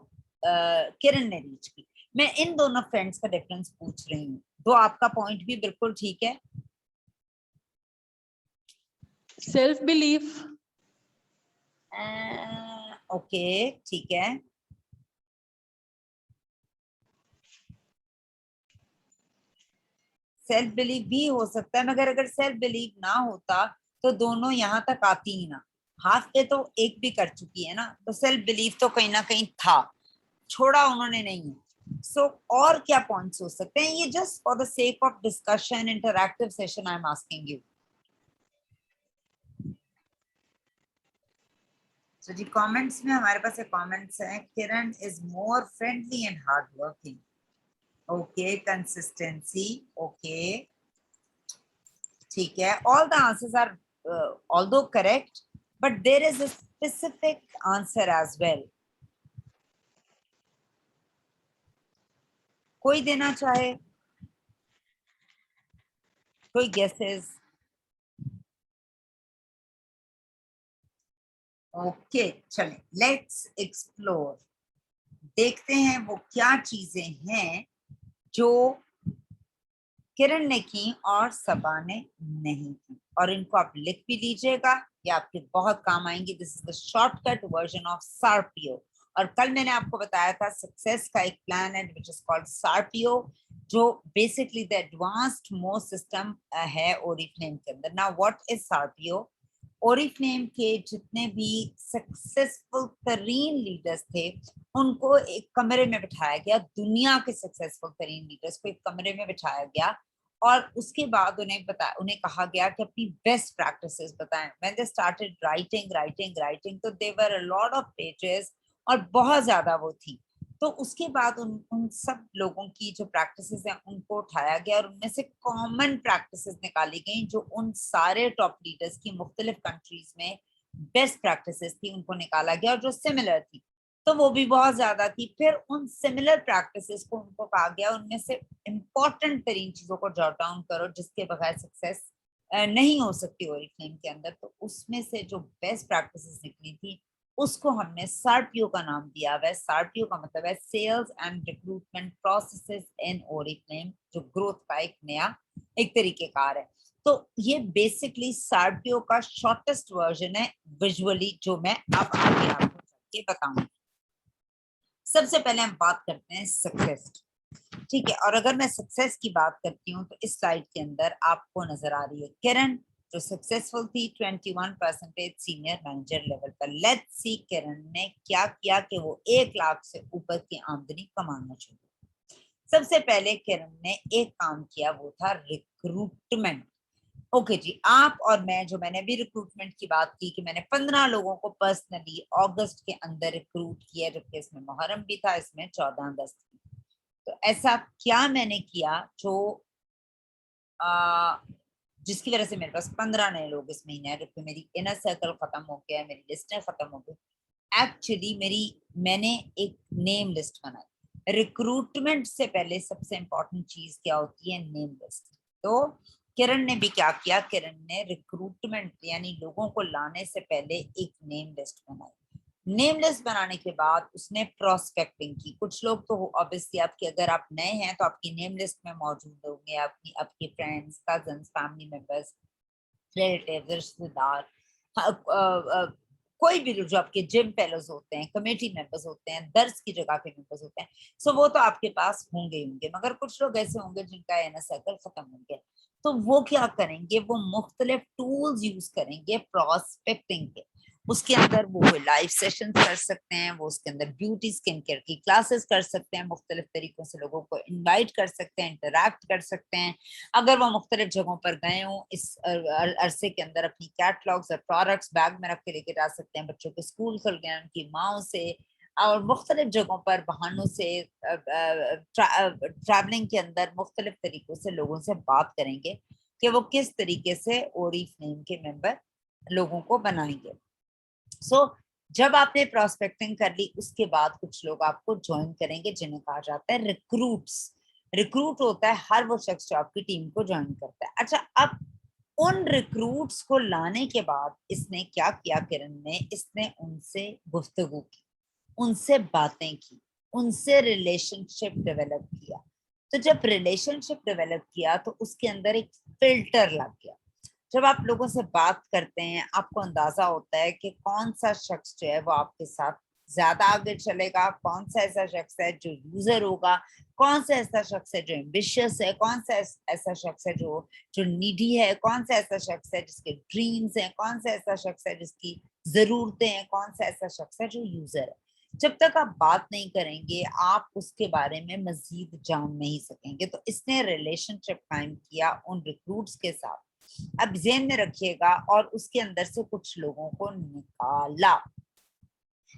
کرن نے ریچ کی. میں ان دونوں فرینڈس کا ڈفرنس پوچھ رہی ہوں. تو آپ کا پوائنٹ بھی بالکل ٹھیک ہے. Self belief. اوکے ٹھیک ہے, سیلف بلیف بھی ہو سکتا ہے, مگر اگر سیلف بلیف نہ ہوتا تو دونوں یہاں تک آتی ہی نہ. ہاف پہ تو ایک بھی کر چکی ہے نا, تو سیلف بلیف تو کہیں نہ کہیں تھا, چھوڑا انہوں نے نہیں ہے. سو اور کیا پوائنٹس ہو سکتے ہیں, یہ just for the sake of discussion interactive session I am asking you. تو جی کامنٹس میں ہمارے پاس ایک کامنٹس ہیں, Kiran is more friendly and hard working. Okay, consistency, okay ٹھیک ہے. all the answers are although correct but there is a specific answer as well. کوئی دینا چاہے, کوئی guesses. اوکے چلیں لیٹس ایکسپلور, دیکھتے ہیں وہ کیا چیزیں ہیں جو کرن نے کی اور صبا نے نہیں کی, اور ان کو آپ لکھ بھی لیجئے گا, یہ آپ کے بہت کام آئیں گی. This is the short cut version of سارپیو. اور کل میں نے آپ کو بتایا تھا سکسیس کا ایک پلان ہے which is called سارپیو, جو basically the advanced most system ہے اوریفلیم کے اندر. نا واٹ از سارپیو؟ اوریفلیم کے جتنے بھی سکسیسفل ترین لیڈرز تھے ان کو ایک کمرے میں بٹھایا گیا, دنیا کے سکسیسفل ترین لیڈرز کو ایک کمرے میں بٹھایا گیا, اور اس کے بعد انہیں کہا گیا کہ اپنی بیسٹ پریکٹسز بتائیں. when they started writing تو they were a lot of pages اور بہت زیادہ وہ تھی. تو اس کے بعد ان سب لوگوں کی جو پریکٹسز ہیں ان کو اٹھایا گیا, اور ان میں سے کامن پریکٹسز نکالی گئیں جو ان سارے ٹاپ لیڈرز کی مختلف کنٹریز میں بیسٹ پریکٹسز تھی, ان کو نکالا گیا, اور جو سملر تھی تو وہ بھی بہت زیادہ تھی. پھر ان سملر پریکٹسز کو ان کو کہا گیا ان میں سے امپورٹنٹ ترین چیزوں کو جاٹ ڈاؤن کرو جس کے بغیر سکسیس نہیں ہو سکتی اوریفلیم کے اندر. تو اس میں سے جو بیسٹ پریکٹسز نکلی تھی اس کو ہم نے سارپیو کا نام دیا ہوا ہے. سارپیو کا مطلب ہے sales and recruitment processes in Oriflame, جو گروتھ کا ایک نیا ایک طریقہ کار ہے. تو یہ بیسکلی سارپیو کا شارٹیسٹ ورژن ہے ویژولی, جو میں اب آگے آپ کو چل کے بتاؤں. سب سے پہلے ہم بات کرتے ہیں سکسیس کی, ٹھیک ہے. اور اگر میں سکسیس کی بات کرتی ہوں تو اس سلائڈ کے اندر آپ کو نظر آ رہی ہے کرن جو سکسیسفل تھی 21% senior manager level per. Let's see کرن نے کیا کیا کہ وہ 1 لاکھ سے اوپر کی آمدنی کمانا چاہیے. سب سے پہلے کرن نے ایک کام کیا, وہ تھا ریکروٹمنٹ. اوکے جی, آپ اور میں نے بھی ریکروٹمنٹ کی بات کی کہ میں نے 15 لوگوں کو پرسنلی اگست کے اندر ریکروٹ کیا, جبکہ اس میں محرم بھی تھا, اس میں 14 اگست تھی. تو ایسا کیا میں نے کیا جو جس کی وجہ سے میرے پاس 15 نئے لوگ اس مہینے ہیں, جبکہ میری انر سرکل ختم ہو گیا ہے, میری لسٹیں ختم ہو گئی. ایکچولی میں نے ایک نیم لسٹ بنائی. ریکروٹمنٹ سے پہلے سب سے امپورٹنٹ چیز کیا ہوتی ہے؟ نیم لسٹ. تو کرن نے بھی کیا کیا, کرن نے ریکروٹمنٹ یعنی لوگوں کو لانے سے پہلے ایک نیم لسٹ بنائی. نیم لسٹ بنانے کے بعد اس نے پروسپیکٹنگ کی. کچھ لوگ تو obviously آپ کے اگر آپ نئے ہیں تو آپ کی نیم لسٹ میں موجود ہوں گے آپ کی friends, cousins, family members, relatives, رشتے دار, کوئی بھی جو آپ کے جم فیلوز ہوتے ہیں, کمیٹی ممبرز ہوتے ہیں, درس کی جگہ کے ممبرز ہوتے ہیں, سو وہ تو آپ کے پاس ہوں گے. مگر کچھ لوگ ایسے ہوں گے جن کا انر سرکل ختم ہو گیا, تو وہ کیا کریں گے, وہ مختلف ٹولز یوز کریں گے پروسپیکٹنگ کے. اس کے اندر وہ لائیو سیشن کر سکتے ہیں, وہ اس کے اندر بیوٹی اسکن کیئر کی کلاسز کر سکتے ہیں, مختلف طریقوں سے لوگوں کو انوائٹ کر سکتے ہیں, انٹریکٹ کر سکتے ہیں. اگر وہ مختلف جگہوں پر گئے ہوں اس عرصے کے اندر اپنی کیٹلاگز اور پروڈکٹس بیگ میں رکھ کے لے کے جا سکتے ہیں. بچوں کے اسکول کھل گئے, ان کی ماؤں سے اور مختلف جگہوں پر بہانوں سے ٹریولنگ کے اندر مختلف طریقوں سے لوگوں سے بات کریں گے کہ وہ کس طریقے سے اوریفلیم کے ممبر لوگوں کو بنائیں گے. سو جب آپ نے پراسپیکٹنگ کر لی اس کے بعد کچھ لوگ آپ کو جوائن کریں گے جنہیں کہا جاتا ہے ریکروٹس. ریکروٹ ہوتا ہے ہر وہ شخص جو آپ کی ٹیم کو جوائن کرتا ہے. اچھا اب ان ریکروٹس کو لانے کے بعد اس نے کیا کیا کرن نے, اس نے ان سے گفتگو کی, ان سے باتیں کی, ان سے ریلیشن شپ ڈیولپ کیا. تو جب ریلیشن شپ ڈیولپ کیا تو اس کے اندر ایک فلٹر لگ گیا. جب آپ لوگوں سے بات کرتے ہیں آپ کو اندازہ ہوتا ہے کہ کون سا شخص جو ہے وہ آپ کے ساتھ زیادہ آگے چلے گا, کون سا ایسا شخص ہے جو یوزر ہوگا, کون سا ایسا شخص ہے جو ایمبیشیس ہے, کون سا ایسا شخص ہے جو نیڈی ہے, کون سا ایسا شخص ہے جس کے ڈریمز ہیں, کون سا ایسا شخص ہے جس کی ضرورتیں ہیں, کون سا ایسا شخص ہے جو یوزر ہے. جب تک آپ بات نہیں کریں گے آپ اس کے بارے میں مزید جان نہیں سکیں گے. تو اس نے ریلیشن شپ قائم کیا ان ریکروٹس کے ساتھ. اب ذہن میں رکھیے گا, اور اس کے اندر سے کچھ لوگوں کو نکالا.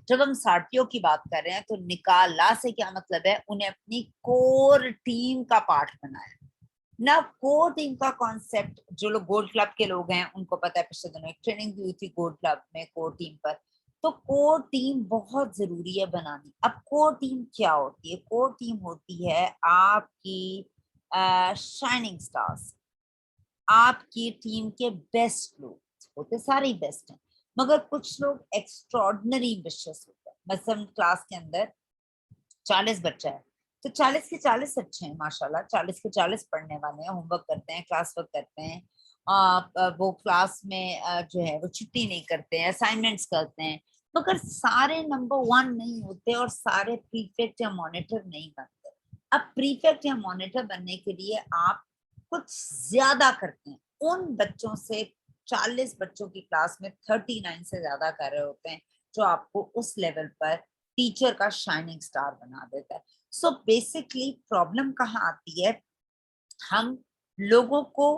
جب ہم ساتھیوں کی بات کر رہے ہیں تو نکالا سے کیا مطلب ہے, انہیں اپنی کور ٹیم کا پارٹ بنایا. نہ کور ٹیم کا کانسیپٹ جو لوگ گولڈ کلب کے لوگ ہیں ان کو پتا ہے, پچھلے دنوں ایک ٹریننگ ہوئی تھی گولڈ کلب میں کور ٹیم پر. تو کور ٹیم بہت ضروری ہے بنانی. اب کور ٹیم کیا ہوتی ہے؟ کور ٹیم ہوتی ہے آپ کی شائننگ سٹارز, آپ کی ٹیم کے بیسٹ لوگ ہوتے, سارے بیسٹ ہیں مگر کچھ لوگ ایکسٹراڈنری ایمبیشیس ہوتے ہیں. مثلا کلاس کے اندر 40 بچہ ہے تو 40 کے 40 اچھے ہیں ماشاءاللہ, 40 کے 40 پڑھنے والے ہیں, ہوم ورک کرتے ہیں, کلاس ورک کرتے ہیں, وہ کلاس میں جو ہے وہ چھٹی نہیں کرتے ہیں, اسائنمنٹس کرتے ہیں. مگر سارے نمبر 1 نہیں ہوتے اور سارے پریفیکٹ یا مانیٹر نہیں بنتے. اب پریفیکٹ یا مانیٹر بننے کے لیے آپ کچھ زیادہ کرتے ہیں. ان بچوں سے 40 بچوں کی کلاس میں 39 سے زیادہ کر رہے ہوتے ہیں, جو آپ کو اس لیول پر ٹیچر کا شائننگ سٹار بنا دیتا ہے. سو بیسکلی پرابلم کہاں آتی ہے, ہم لوگوں کو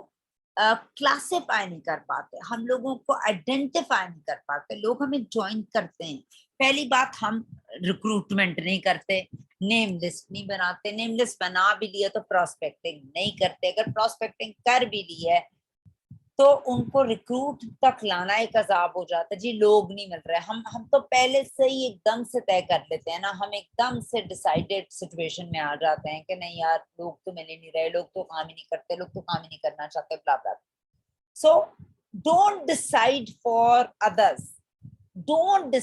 کلاسیفائی نہیں کر پاتے, ہم لوگوں کو آئیڈینٹیفائی نہیں کر پاتے. لوگ ہمیں جوائن کرتے ہیں, پہلی بات ہم ریکروٹمنٹ نہیں کرتے, نیم لسٹ نہیں بناتے, نیم لسٹ بنا بھی لیا تو پراسپیکٹنگ نہیں کرتے, اگر پراسپیکٹنگ کر بھی لی ہے تو ان کو ریکروٹ تک لانا ایک عذاب ہو جاتا ہے. جی لوگ نہیں مل رہے, ہم تو پہلے سے ہی ایک دم سے طے کر لیتے ہیں نا, ہم ایک دم سے ڈیسائیڈڈ سچویشن میں آ جاتے ہیں کہ نہیں یار لوگ تو مل ہی نہیں رہے, لوگ تو کام ہی نہیں کرتے, لوگ تو کام ہی نہیں کرنا چاہتے, بلا بلا. So don't decide for others, don't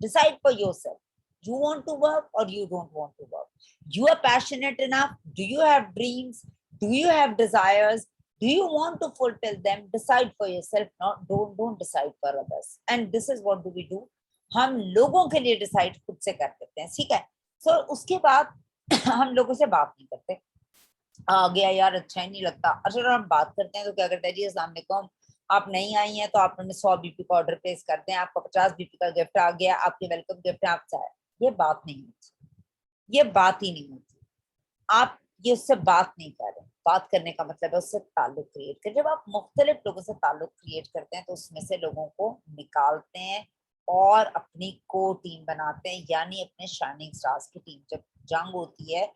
decide for yourself. You want to work or you don't want to work? You are passionate enough? Do you have dreams? Do you have desires? Do you want to fulfill them? Decide for yourself. Don't decide for others. And this is what do we do? ہم لوگوں کے لیے decide خود سے کر دیتے ہیں, ٹھیک ہے. سو اس کے بعد ہم لوگوں سے بات نہیں کرتے, آ گیا یار اچھا ہی نہیں لگتا. اچھا ہم بات کرتے ہیں تو کیا کرتے ہیں, جی السلام علیکم, آپ نہیں آئی ہیں تو آپ نے 100 بی پی کا آرڈر پلیس کر دیں, آپ کو 50 بی پی کا گفٹ آ گیا, آپ کے ویلکم گفٹ ہے, آپ چاہے. یہ بات نہیں ہوتی, یہ بات ہی نہیں ہوتی. آپ یہ اس سے بات نہیں کر رہے. بات کرنے کا مطلب ہے اس سے تعلق کریٹ کر. جب آپ مختلف لوگوں سے تعلق کریٹ کرتے ہیں تو اس میں سے لوگوں کو نکالتے ہیں اور اپنی کو ٹیم بناتے ہیں, یعنی اپنے شائننگ سٹارز کی ٹیم. جب جنگ ہوتی ہے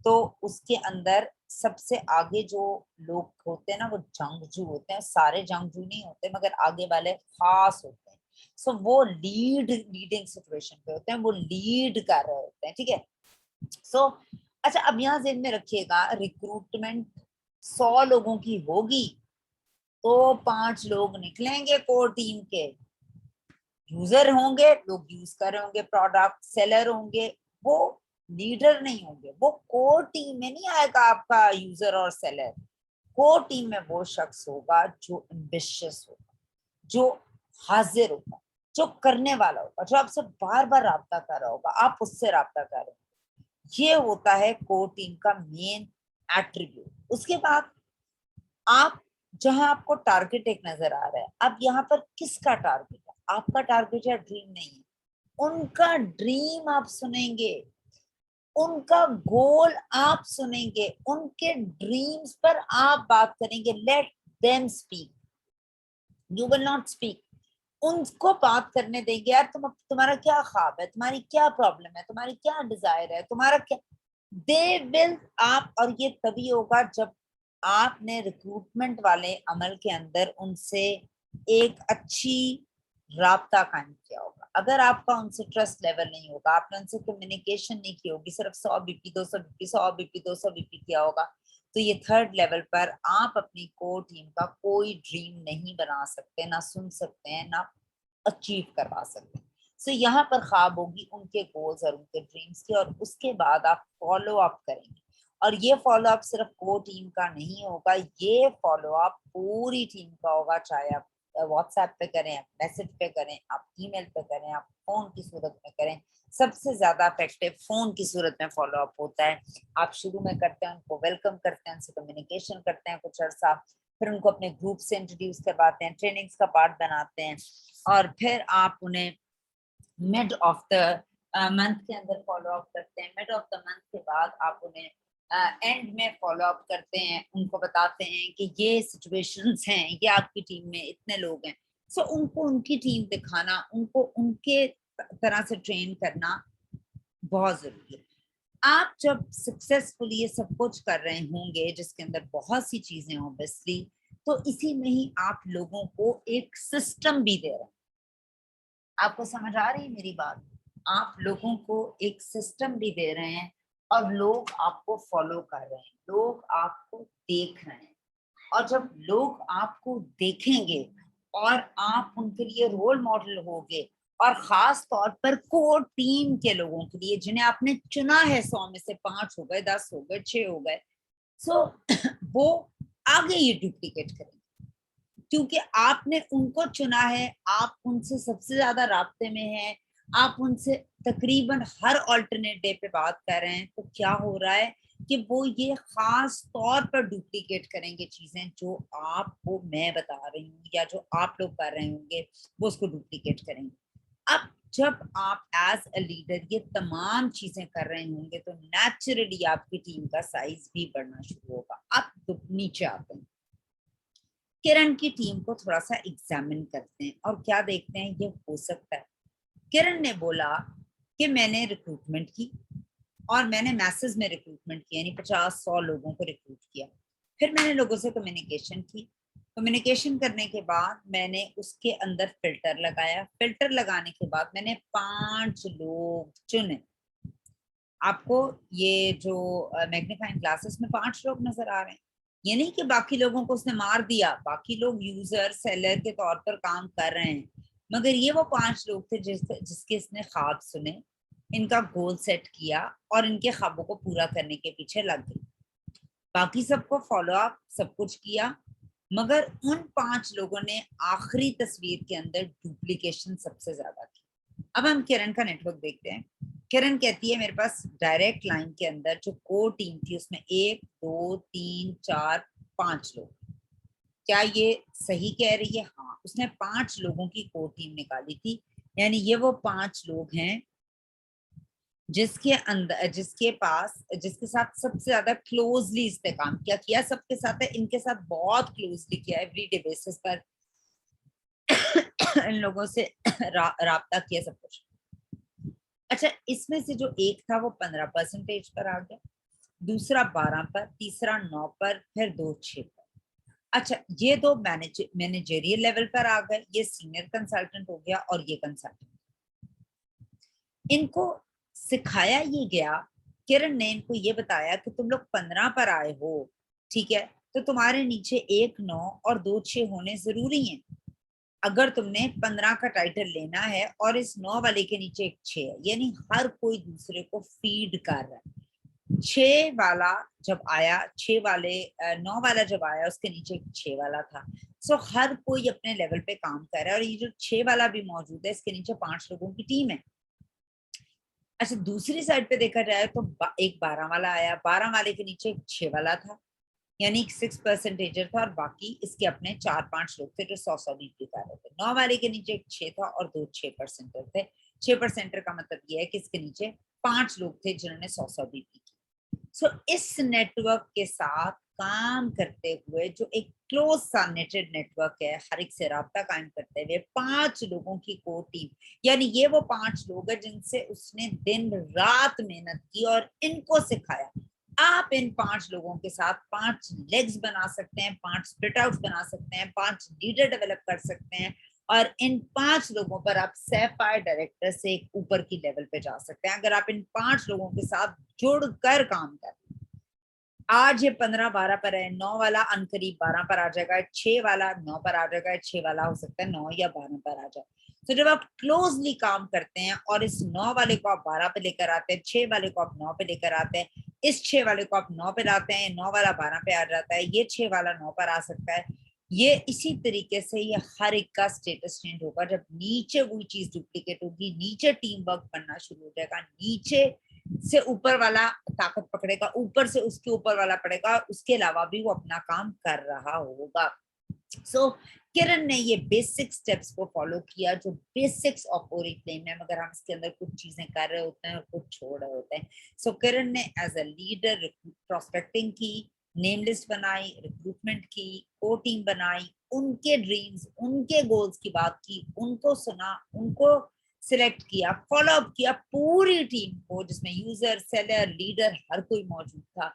تو اس کے اندر سب سے آگے جو لوگ ہوتے ہیں نا وہ جنگجو ہوتے ہیں. سارے جنگجو نہیں ہوتے مگر آگے والے خاص ہوتے ہیں. سو وہ لیڈنگ سچویشن پہ ہوتے ہیں, وہ لیڈ کر رہے ہوتے ہیں, ٹھیک ہے. سو اچھا اب یہاں ذہن میں رکھیے گا, ریکروٹمنٹ 100 لوگوں کی ہوگی تو 5 لوگ نکلیں گے کور ٹیم کے, یوزر ہوں گے, لوگ یوز کر رہے ہوں گے پروڈکٹ, سیلر ہوں گے, وہ لیڈر نہیں ہوں گے. وہ کور ٹیم میں نہیں آئے گا آپ کا یوزر اور سیلر. کور ٹیم میں وہ شخص ہوگا جو ایمبیشیس ہوگا, جو حاضر ہوگا, جو کرنے والا ہوگا, جو آپ سے بار بار رابطہ کر رہا ہوگا, آپ اس سے رابطہ کر رہے ہیں. یہ ہوتا ہے کور ٹیم کا مین ایٹریبیوٹ. اس کے بعد آپ جہاں آپ کو ٹارگیٹ ایک نظر آ رہا ہے, اب یہاں پر کس کا ٹارگیٹ ہے؟ آپ کا ٹارگیٹ یا ڈریم نہیں ہے, ان کا ڈریم آپ سنیں گے, ان کا گول آپ سنیں گے, ان کے ڈریمز پر آپ بات کریں گے. Let them speak, you will not speak. ان کو بات کرنے دیں گے, یار تمہارا کیا خواب ہے, تمہاری کیا پرابلم ہے, تمہاری کیا ڈیزائر ہے, تمہارا کیا. دے ول آپ, اور یہ تبھی ہوگا جب آپ نے ریکروٹمنٹ والے عمل کے اندر ان سے ایک اچھی رابطہ قائم کیا ہوگا. اگر آپ کا ان سے ٹرسٹ لیول نہیں ہوگا, آپ نے ان سے کمیونیکیشن نہیں کی ہوگی, صرف 100 BP 200 BP 100 BP 200 BP کیا ہوگا, تو یہ تھرڈ لیول پر آپ اپنی کور ٹیم کا کوئی ڈریم نہیں بنا سکتے, نہ سن سکتے ہیں, نہ اچیو کروا سکتے ہیں. سو یہاں پر خواب ہوگی ان کے گولز اور ان کے ڈریمز کی, اور اس کے بعد آپ فالو اپ کریں گے. اور یہ فالو اپ صرف کور ٹیم کا نہیں ہوگا, یہ فالو اپ پوری ٹیم کا ہوگا, چاہے آپ واٹس ایپ پہ کریں, آپ میسج پہ کریں, آپ ای میل پہ کریں, آپ فون کی صورت میں کریں. سب سے زیادہ افیکٹو فون کی صورت میں فالو اپ ہوتا ہے. آپ شروع میں کرتے ہیں, ان کو ویلکم کرتے ہیں, ان سے کمیونیکیشن کرتے ہیں کچھ عرصہ, پھر ان کو اپنے گروپ سے انٹروڈیوس کرواتے ہیں, ٹریننگز کا پارٹ بناتے ہیں, اور پھر آپ انہیں مڈ آف دا منتھ کے اندر فالو اپ کرتے ہیں. مڈ آف دا منتھ کے بعد آپ انہیں اینڈ میں فالو اپ کرتے ہیں, ان کو بتاتے ہیں کہ یہ سچویشنز ہیں, یہ آپ کی ٹیم میں اتنے لوگ ہیں. سو ان کو ان کی ٹیم دکھانا, ان کو ان کے طرح سے ٹرین کرنا بہت ضروری ہے. آپ جب سکسیسفلی یہ سب کچھ کر رہے ہوں گے, جس کے اندر بہت سی چیزیں اوبیسلی, تو اسی میں ہی آپ لوگوں کو ایک سسٹم بھی دے رہے ہیں. آپ کو سمجھ آ رہی ہے میری بات؟ آپ لوگوں کو ایک سسٹم بھی دے رہے ہیں, اور لوگ آپ کو فالو کر رہے ہیں, لوگ آپ کو دیکھ رہے ہیں. اور جب لوگ آپ کو دیکھیں گے اور آپ ان کے لیے رول ماڈل ہوگے, اور خاص طور پر کور ٹیم کے لوگوں کے لیے جنہیں آپ نے چنا ہے, 100 میں سے 5 ہو گئے, 10 ہو گئے, 6 ہو گئے, سو وہ آگے یہ ڈپلیکیٹ کریں گے, کیونکہ آپ نے ان کو چنا ہے, آپ ان سے سب سے زیادہ رابطے میں ہیں, آپ ان سے تقریباً ہر آلٹرنیٹ ڈے پہ بات کر رہے ہیں. تو کیا ہو رہا ہے کہ وہ یہ خاص طور پر ڈپلیکیٹ کریں گے چیزیں جو آپ کو میں بتا رہی ہوں, یا جو آپ لوگ کر رہے ہوں گے, وہ اس کو ڈپلیکیٹ کریں گے. اب جب آپ ایز اے لیڈر یہ تمام چیزیں کر رہے ہوں گے, تو نیچرلی آپ کی ٹیم کا سائز بھی بڑھنا شروع ہوگا. اب نیچے آتے ہیں, کرن کی ٹیم کو تھوڑا سا ایگزامن کرتے ہیں, اور کیا دیکھتے ہیں یہ ہو سکتا ہے. کرن نے بولا کہ میں نے ریکروٹمنٹ کی, اور میں نے میسز میں ریکروٹمنٹ کی, یعنی 50-100 لوگوں کو ریکروٹ کیا. پھر میں نے لوگوں سے کمیونیکیشن کی. کمیونیکیشن کرنے کے بعد میں نے اس کے اندر فلٹر لگایا. فلٹر لگانے کے بعد میں نے 5 لوگ چنے. آپ کو یہ جو میگنیفائنگ گلاسز میں 5 لوگ نظر آ رہے ہیں, یہ نہیں کہ باقی لوگوں کو اس نے مار دیا, باقی لوگ یوزر سیلر کے طور پر کام کر رہے ہیں, مگر یہ وہ 5 لوگ تھے جس کے اس نے خواب سنے, ان کا گول سیٹ کیا, اور ان کے خوابوں کو پورا کرنے کے پیچھے لگ گئی. باقی سب کو فالو اپ سب کچھ کیا, مگر ان 5 لوگوں نے آخری تصویر کے اندر ڈپلیکیشن سب سے زیادہ کی. اب ہم کرن کا نیٹ ورک دیکھتے ہیں. کرن کہتی ہے میرے پاس ڈائریکٹ لائن کے اندر جو کور ٹیم تھی اس میں 1 2 3 4 5 لوگ. کیا یہ صحیح کہہ رہی ہے؟ ہاں, اس نے 5 لوگوں کی کور ٹیم نکالی تھی, یعنی یہ وہ 5 لوگ ہیں جس کے اندر جس کے ساتھ سب سے زیادہ کلوزلی استحکام کیا سب کے ساتھ ہے, ان کے ساتھ بہت کلوزلی کیا, ایوری ڈے بیسس پر ان لوگوں سے رابطہ کیا, سب کچھ. اچھا, اس میں سے جو ایک تھا وہ 15% پر آ گیا, دوسرا 12 پر, تیسرا 9 پر, پھر 2 6 پر. اچھا, یہ 2 مینیجریل لیول پر آ گئے, یہ سینئر کنسلٹنٹ ہو گیا, اور یہ کنسلٹنٹ. ان کو سکھایا یہ گیا, کرن نے ان کو یہ بتایا کہ تم لوگ 15 پر آئے ہو, ٹھیک ہے, تو تمہارے نیچے 1 9 اور 2 6 ہونے ضروری ہیں. اگر تم نے 15 کا ٹائٹل لینا ہے, اور اس 9 والے کے نیچے ایک 6 ہے, یعنی ہر کوئی دوسرے کو فیڈ کر رہا ہے. 6 والا جب آیا, 6 والے 9 والا جب آیا, اس کے نیچے ایک 6 والا تھا. سو ہر کوئی اپنے لیول پہ کام کر رہا ہے, اور یہ جو 6 والا بھی موجود ہے, اس کے نیچے 5 لوگوں کی ٹیم ہے. اچھا, دوسری سائڈ پہ دیکھا جائے تو ایک 12 والا آیا, 12 والے کے نیچے ایک 6 والا تھا, یعنی 6% تھا, اور باقی اس کے اپنے 4-5 لوگ تھے جو 100 BP کر رہے تھے. 9 والے کے نیچے ایک 6 تھا, اور 2 6% تھے. 6% کا مطلب یہ ہے کہ اس کے نیچے 5 لوگ تھے جنہوں نے 100 BP کی. سو اس نیٹ ورک کے ساتھ کام کرتے ہوئے, جو ایک کلوز سا نیٹڈ نیٹ ورک ہے, ہر ایک سے رابطہ قائم کرتے ہوئے 5 لوگوں کی کور ٹیم, یعنی یہ وہ 5 لوگ ہیں جن سے اس نے دن رات محنت کی اور ان کو سکھایا. آپ ان 5 لوگوں کے ساتھ 5 لیگز بنا سکتے ہیں, 5 اسپلٹ آؤٹ بنا سکتے ہیں, 5 لیڈر ڈیولپ کر سکتے ہیں, اور ان 5 لوگوں پر آپ سیفائر ڈائریکٹر سے ایک اوپر کی لیول پہ جا سکتے ہیں اگر آپ ان 5 لوگوں کے ساتھ جڑ کر کام کریں. آج یہ 15-12 پر ہے, 9 والا ان قریب 12 پر آ جائے گا, 6 والا 9 پر آ جائے گا, 6 والا ہو سکتا ہے 9 یا 12 پر آ جائے. تو جب آپ کلوزلی کام کرتے ہیں اور اس 9 والے کو آپ 12 پہ لے کر آتے ہیں, 6 والے کو آپ 9 پہ لے کر آتے ہیں, اس 6 والے کو آپ 9 پہ لاتے ہیں, 9 والا 12 پہ آ جاتا ہے, یہ 6 والا 9 پر آ سکتا ہے. یہ اسی طریقے سے یہ ہر ایک کا اسٹیٹس چینج ہوگا جب نیچے وہی چیز ڈپلیکیٹ ہوگی, نیچے ٹیم ورک بننا شروع ہو جائے گا, نیچے سے اوپر والا طاقت پکڑے گا, اوپر سے اس کے اوپر والا پڑے گا, اس کے علاوہ بھی وہ اپنا کام کر رہا ہوگا. سو کرن نے یہ بیسک سٹیپس کو فالو کیا جو بیسکس آف اوریفلیم ہے, مگر ہم اس کے اندر کچھ چیزیں کر رہے ہوتے ہیں اور کچھ چھوڑ رہے ہوتے ہیں. سو کرن نے ایز اے لیڈر پراسپیکٹنگ کی, نیم لسٹ بنائی, ریکروٹمنٹ کی, کو ٹیم بنائی, ان کے ڈریمز ان کے گولز کی بات کی, ان کو سنا, ان کو سلیکٹ کیا, فالو اپ کیا پوری ٹیم کو جس میں یوزر, سیلر, لیڈر ہر کوئی موجود تھا,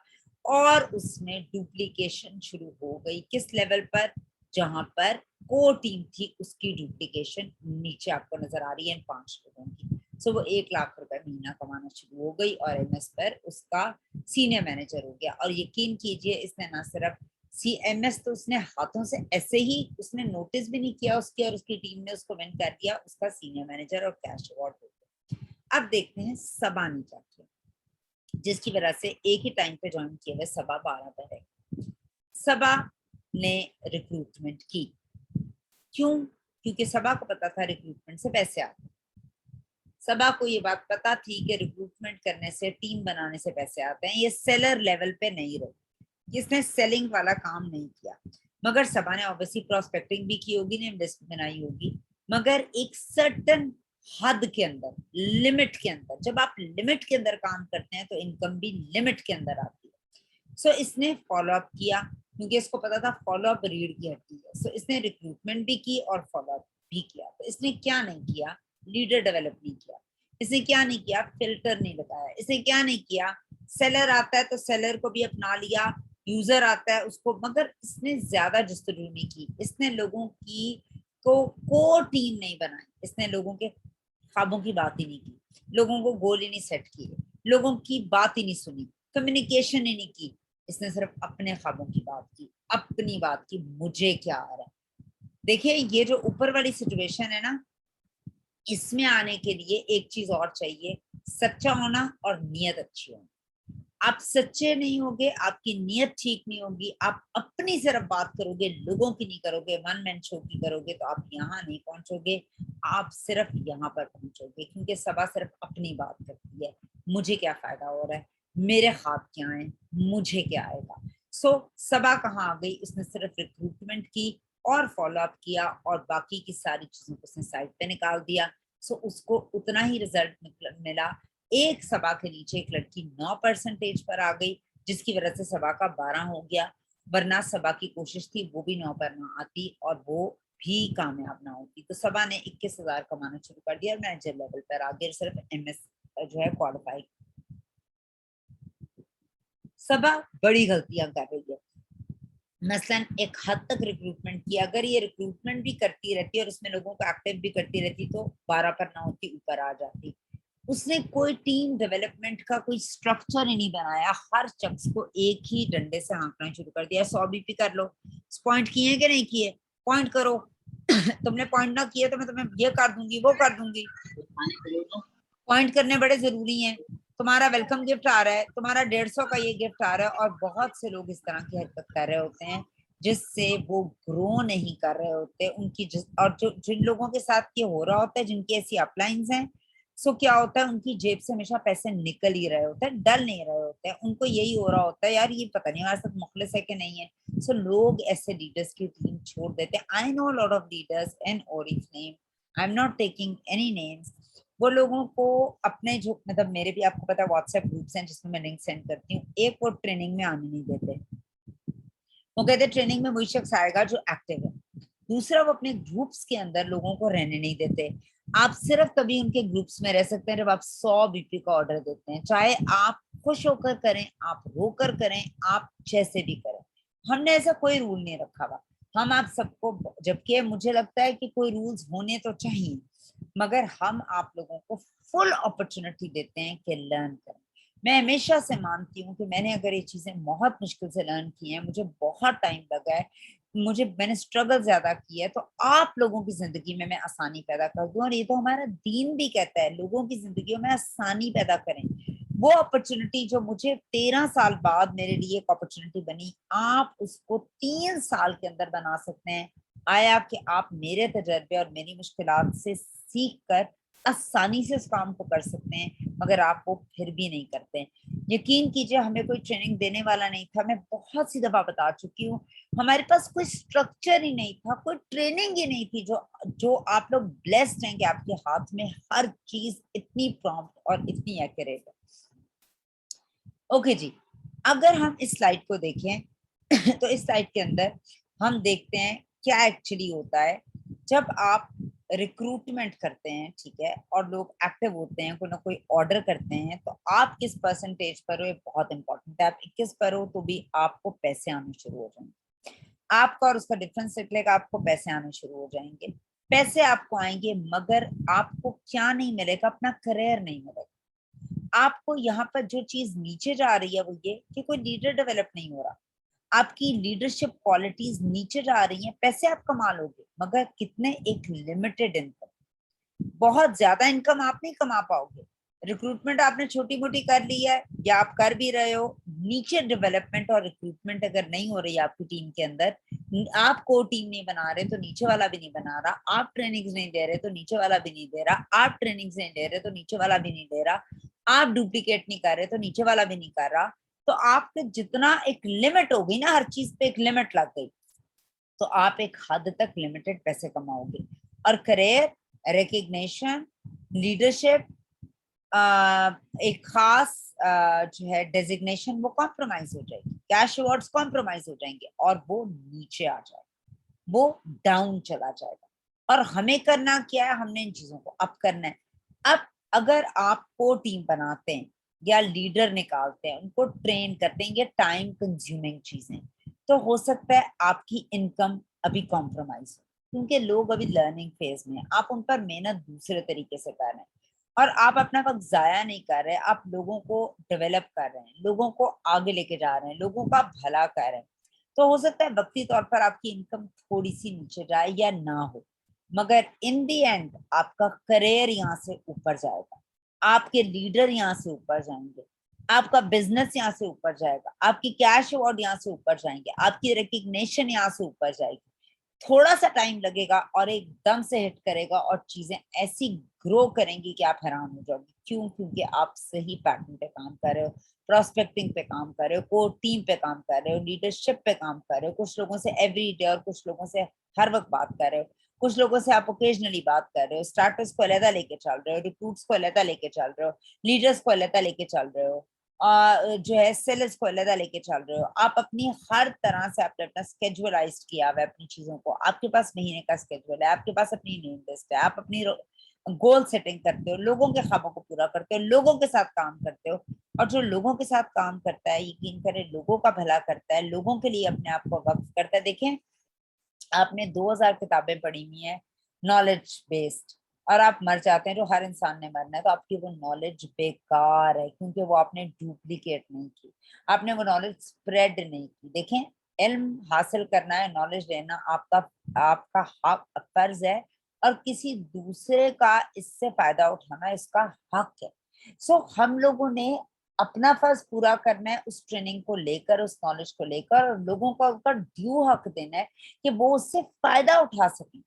اور اس میں ڈپلیکیشن شروع ہو گئی. کس لیول پر؟ جہاں پر کو ٹیم تھی اس کی ڈپلیکیشن نیچے آپ کو نظر آ رہی ہے ان 5 لوگوں کی. سو وہ 1 لاکھ روپے مہینہ کمانا شروع ہو گئی اور ایم ایس پر اس کا سینئر مینیجر ہو گیا. اور یقین کیجئے اس نے نہ صرف سی ایم ایس تو اس نے ہاتھوں سے ایسے ہی اس نے نوٹس بھی نہیں کیا اس کی, اور اس کی ٹیم نے اس کو ون کر دیا, اس کا سینئر مینیجر اور کیش ایوارڈ ہو گیا. اب دیکھتے ہیں سبا نے کیا کیا, جس کی وجہ سے ایک ہی ٹائم پہ جوائن کیے ہوئے سبا 12 پر ہے. سبا نے ریکروٹمنٹ کی. کیوں؟ کیونکہ سبا کو پتا تھا ریکروٹمنٹ سے پیسے آتے. سبا کو یہ بات پتا تھی کہ ریکروٹمنٹ کرنے سے, ٹیم بنانے سے پیسے آتے ہیں. یہ سیلر لیول پہ نہیں رہے, جس نے سیلنگ والا کام نہیں کیا. مگر سبا نے obviously پراسپیکٹنگ بھی کی ہوگی, نیم لسٹ بنائی ہوگی, مگر ایک سرٹن حد کے اندر, لمٹ کے اندر. جب آپ لمٹ کے اندر کام کرتے ہیں تو انکم بھی لمٹ کے اندر آتی ہے. سو اس نے فالو اپ کیا کیونکہ اس کو پتا تھا فالو اپ ریڑھ کی ہڈی ہے. سو اس نے ریکروٹمنٹ بھی کی اور فالو اپ بھی کیا. تو اس نے کیا نہیں کیا؟ لیڈر ڈیولپ نہیں کیا. اس نے کیا نہیں کیا؟ فلٹر نہیں لگایا. اس نے کیا نہیں کیا؟ سیلر آتا ہے تو سیلر کو بھی اپنا لیا, یوزر آتا ہے اس کو, مگر اس نے زیادہ جستجو نہیں کی. اس نے لوگوں کی کو ٹیم نہیں بنائی. اس نے لوگوں کے خوابوں کی بات ہی نہیں کی, لوگوں کو گول ہی نہیں سیٹ کیے, لوگوں کی بات ہی نہیں سنی, کمیونیکیشن ہی نہیں کی. اس نے صرف اپنے خوابوں کی بات کی, اپنی بات کی, مجھے کیا آ رہا ہے. دیکھیے یہ جو اوپر والی سچویشن ہے نا, اس میں آنے کے لیے ایک چیز اور چاہیے, سچا ہونا اور نیت اچھی ہونی. آپ سچے نہیں ہوگے, آپ کی نیت ٹھیک نہیں ہوگی, آپ اپنی صرف بات کرو گے, لوگوں کی نہیں کرو گے, ون مین شو کی کرو گے, تو آپ یہاں نہیں پہنچو گے, آپ صرف یہاں پر پہنچو گے. کیونکہ سبا صرف اپنی بات کرتی ہے, مجھے کیا فائدہ ہو رہا ہے, میرے خواب کیا ہیں, مجھے کیا آئے گا. سو سبا کہاں آ گئی؟ اس نے صرف ریکروٹمنٹ کی اور فالو اپ کیا, اور باقی کی ساری چیزوں کو اس نے سائٹ پہ نکال دیا. سو اس کو اتنا ہی رزلٹ ملا. ایک سبا کے نیچے ایک لڑکی 9% پر آ گئی, جس کی وجہ سے سبا کا 12 ہو گیا, ورنہ سبا کی کوشش تھی وہ بھی 9 پر نہ آتی اور وہ بھی کامیاب نہ ہوتی. تو سبا نے 21,000 کمانا شروع کر دیا, مینیجر لیول پر آ گیا, صرف ایم ایس جو ہے کوالیفائی. سبا بڑی غلطیاں کر رہی ہے. مثلاً ایک حد تک ریکروٹمنٹ کی, اگر یہ ریکروٹمنٹ بھی کرتی رہتی اور اس میں لوگوں کو ایکٹیو بھی کرتی رہتی تو 12 پر نہ ہوتی, اوپر آ جاتی. اس نے کوئی ٹیم ڈیولپمنٹ کا کوئی سٹرکچر ہی نہیں بنایا, ہر شخص کو ایک ہی ڈنڈے سے ہانکنا شروع کر دیا. 100 بی پی کر لو, پوائنٹ کیے کہ نہیں کیے, پوائنٹ کرو, تم نے پوائنٹ نہ کیے تو میں تمہیں یہ کر دوں گی, وہ کر دوں گی. پوائنٹ کرنے بڑے ضروری ہیں. تمہارا ویلکم گفٹ آ رہا ہے, تمہارا 150 کا یہ گفٹ آ رہا ہے. اور بہت سے لوگ اس طرح کی حرکت کر رہے ہوتے ہیں جس سے وہ گرو نہیں کر رہے ہوتے. ان کی اور جن لوگوں کے ساتھ یہ ہو رہا ہوتا ہے, جن کی ایسی اپ لائنز ہیں, سو کیا ہوتا ہے, ان کی جیب سے ہمیشہ پیسے نکل ہی رہے ہوتے ہیں, ڈل نہیں رہے ہوتے ہیں. ان کو یہی ہو رہا ہوتا ہے, یار یہ پتہ نہیں ہمارے ساتھ مخلص ہے کہ نہیں ہے. سو لوگ ایسے لیڈرز کی ٹیم چھوڑ دیتے ہیں. I know a lot of leaders in Oriflame. I'm not taking any names. وہ لوگوں کو اپنے جو مطلب میرے بھی آپ کو پتا واٹس ایپ گروپس ہیں جس میں میں لنک سینڈ کرتی ہوں. ایک وہ ٹریننگ میں آنے نہیں دیتے, وہ کہتے ٹریننگ میں وہی شخص آئے گا جو ایکٹیو ہے. دوسرا, وہ اپنے گروپس کے اندر لوگوں کو رہنے نہیں دیتے. آپ صرف تبھی ان کے گروپس میں رہ سکتے ہیں جب آپ 100 بی پی کا آرڈر دیتے ہیں, چاہے آپ خوش ہو کر کریں, آپ رو کر کریں, آپ جیسے بھی کریں. ہم نے ایسا کوئی رول نہیں رکھا ہوا. ہم آپ سب کو, جبکہ مجھے لگتا ہے کہ کوئی رولز ہونے تو چاہیے, مگر ہم آپ لوگوں کو فل اپرچونٹی دیتے ہیں کہ لرن کریں. میں ہمیشہ سے مانتی ہوں کہ میں نے اگر یہ چیزیں بہت مشکل سے لرن کی ہیں, مجھے بہت ٹائم لگا ہے, میں نے اسٹرگل زیادہ کی ہے, تو آپ لوگوں کی زندگی میں آسانی پیدا کر دوں. اور یہ تو ہمارا دین بھی کہتا ہے لوگوں کی زندگیوں میں آسانی پیدا کریں. وہ اپرچونٹی جو مجھے 13 سال بعد میرے لیے ایک اپرچونٹی بنی, آپ اس کو 3 سال کے اندر بنا سکتے ہیں. آیا کہ آپ میرے تجربے اور میری مشکلات سے سیکھ کر آسانی سے اس کام کو کر سکتے ہیں, مگر آپ وہ پھر بھی نہیں کرتے. یقین کیجئے ہمیں کوئی ٹریننگ دینے والا نہیں تھا. میں بہت سی دفعہ بتا چکی ہوں, ہمارے پاس کوئی اسٹرکچر ہی نہیں تھا, کوئی ٹریننگ ہی نہیں تھی. جو آپ لوگ بلیسڈ ہیں کہ آپ کے ہاتھ میں ہر چیز اتنی پرومپٹ اور اتنی ایکوریٹ ہے. اوکے جی, اگر ہم اس سلائیڈ کو دیکھیں تو اس سلائیڈ کے اندر ہم دیکھتے ہیں کیا ایکچولی ہوتا ہے جب آپ ریکروٹمنٹ کرتے ہیں, ٹھیک ہے, اور لوگ ایکٹیو ہوتے ہیں, کوئی نہ کوئی آرڈر کرتے ہیں, تو آپ کس پرسنٹیج پر ہو, یہ بہت امپورٹنٹ ہے. آپ 21 پر ہو تو بھی آپ کو پیسے آنے شروع ہو جائیں گے. آپ کا اور اس کا ڈفرنس نکلے گا, آپ کو پیسے آنے شروع ہو جائیں گے. پیسے آپ کو آئیں گے, مگر آپ کو کیا نہیں ملے گا, اپنا کریئر نہیں ملے گا. آپ کو یہاں پر جو چیز نیچے جا رہی ہے وہ یہ کہ کوئی لیڈر ڈیولپ نہیں ہو رہا, آپ کی لیڈرشپ کوالٹیز نیچے جا رہی ہیں. پیسے آپ کما لو گے, مگر کتنے, ایک لمیٹڈ انکم. بہت زیادہ انکم آپ نہیں کما پاؤ گے. ریکروٹمنٹ آپ نے چھوٹی موٹی کر لی ہے یا آپ کر بھی رہے ہو, نیچے ڈیولپمنٹ اور ریکروٹمنٹ اگر نہیں ہو رہی آپ کی ٹیم کے اندر, آپ کو ٹیم نہیں بنا رہے تو نیچے والا بھی نہیں بنا رہا, آپ ٹریننگز نہیں دے رہے تو نیچے والا بھی نہیں دے رہا, آپ ٹریننگز نہیں دے رہے تو نیچے والا بھی نہیں دے رہا, آپ ڈپلیکیٹ نہیں کر رہے تو نیچے والا بھی نہیں کر رہا, تو آپ کے جتنا ایک لمٹ ہو گئی نا, ہر چیز پہ ایک لمٹ لگ گئی, تو آپ ایک حد تک لمیٹڈ پیسے کماؤ گے. اور کریئر, ریکگنیشن, لیڈرشپ, ایک خاص جو ہے ڈیزگنیشن, وہ کمپرومائز ہو جائے گی. کیش ایوارڈز کمپرومائز ہو جائیں گے اور وہ نیچے آ جائے گا, وہ ڈاؤن چلا جائے گا. اور ہمیں کرنا کیا ہے, ہم نے ان چیزوں کو اب کرنا ہے. اب اگر آپ کو ٹیم بناتے ہیں یا لیڈر نکالتے ہیں, ان کو ٹرین کرتے ہیں, یہ ٹائم کنزیومنگ چیزیں, تو ہو سکتا ہے آپ کی انکم ابھی کمپرومائز ہو, کیونکہ لوگ ابھی لرننگ فیز میں ہیں. آپ ان پر محنت دوسرے طریقے سے کر رہے ہیں اور آپ اپنا وقت ضائع نہیں کر رہے, آپ لوگوں کو ڈیولپ کر رہے ہیں, لوگوں کو آگے لے کے جا رہے ہیں, لوگوں کا بھلا کر رہے ہیں. تو ہو سکتا ہے وقتی طور پر آپ کی انکم تھوڑی سی نیچے جائے یا نہ ہو, مگر ان دی اینڈ آپ کا کریئر یہاں سے اوپر جائے گا, آپ کے لیڈر یہاں سے اوپر جائیں گے, آپ کا بزنس یہاں سے اوپر جائے گا, آپ کی کیش ایوارڈ یہاں سے اوپر جائیں گے, آپ کی ریکگنیشن یہاں سے اوپر جائے گی. تھوڑا سا ٹائم لگے گا اور ایک دم سے ہٹ کرے گا, اور چیزیں ایسی گرو کریں گی کہ آپ حیران ہو جاؤ گے. کیوں؟ کیونکہ آپ صحیح پیٹرن پہ کام کر رہے ہو, پراسپیکٹنگ پہ کام کر رہے ہو, کو ٹیم پہ کام کر رہے ہو, لیڈرشپ پہ کام کر رہے ہو, کچھ لوگوں سے ایوری ڈے اور کچھ لوگوں سے ہر وقت بات کر رہے ہو, کچھ لوگوں سے آپ اوکیجنلی بات کر رہے ہو, اسٹارٹرز کو علیحدہ لے کے چل رہے ہو, ریکروٹس کو علیحدہ لے کے چل رہے ہو, لیڈرز کو علیحدہ لے کے چل رہے ہو, جو ہے سیلرز کو علیحدہ لے کے چل رہے ہو. آپ اپنی ہر طرح سے آپ نے اپنا اسکیجولائز کیا ہوا ہے اپنی چیزوں کو, آپ کے پاس مہینے کا اسکیجول ہے, آپ کے پاس اپنی نیم لسٹ ہے, آپ اپنی گول سیٹنگ کرتے ہو, لوگوں کے خوابوں کو پورا کرتے ہو, لوگوں کے ساتھ کام کرتے ہو. اور جو لوگوں کے ساتھ کام کرتا ہے, یقین کرے لوگوں کا بھلا کرتا ہے, لوگوں کے لیے اپنے آپ کو وقف کرتا ہے. دیکھیں, آپ نے 2000 کتابیں پڑھی ہوئی ہیں نالج بیسڈ, اور آپ مر جاتے ہیں, جو ہر انسان نے مرنا ہے, تو آپ کی وہ نالج بیکار ہے, کیونکہ وہ آپ نے ڈپلیکیٹ نہیں کی, آپ نے وہ نالج اسپریڈ نہیں کی. دیکھیں, علم حاصل کرنا ہے, نالج لینا آپ کا حق فرض ہے, اور کسی دوسرے کا اس سے فائدہ اٹھانا اس کا حق ہے. سو ہم لوگوں نے اپنا فرض پورا کرنا ہے, اس ٹریننگ کو لے کر, اس نالج کو لے کر, اور لوگوں کو ان کا ڈیو حق دینا ہے کہ وہ اس سے فائدہ اٹھا سکیں.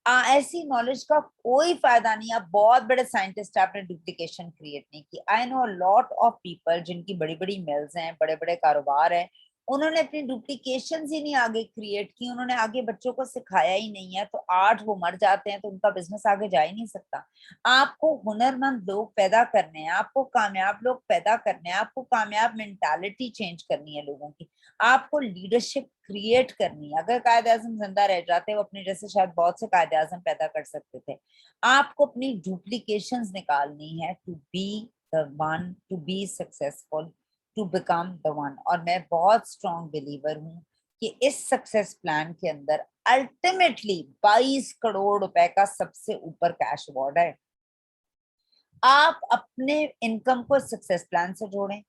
ایسی نالج کا کوئی فائدہ نہیں. آپ بہت بڑے سائنٹسٹ, آپ نے ڈپلیکیشن کریٹ نہیں کی. آئی نو لاٹ آف پیپل جن کی بڑی بڑی ملز ہیں, بڑے بڑے کاروبار ہیں, انہوں نے اپنی ڈپلیکیشنز ہی نہیں آگے کریٹ کی, انہوں نے آگے بچوں کو سکھایا ہی نہیں ہے, تو آج وہ مر جاتے ہیں, تو ان کا بزنس آگے جا ہی نہیں سکتا. آپ کو ہنرمند لوگ پیدا کرنے ہیں, آپ کو کامیاب لوگ پیدا کرنے ہیں, آپ کو کامیاب مینٹالٹی چینج کرنی ہے لوگوں کی, آپ کو لیڈرشپ کریٹ کرنی ہے. اگر قائد اعظم زندہ رہ جاتے, وہ اپنے جیسے شاید بہت سے قائد اعظم پیدا کر سکتے تھے. آپ کو اپنی ڈپلیکیشنز نکالنی ہے to be the one, to be successful, to become the one. اور میں بہت اسٹرانگ بلیور ہوں کہ اس سکسیس پلان کے اندر الٹیمیٹلی 22 کروڑ روپے کا سب سے اوپر کیش ایوارڈ ہے. آپ اپنے انکم کو سکسیس پلان سے جوڑیں,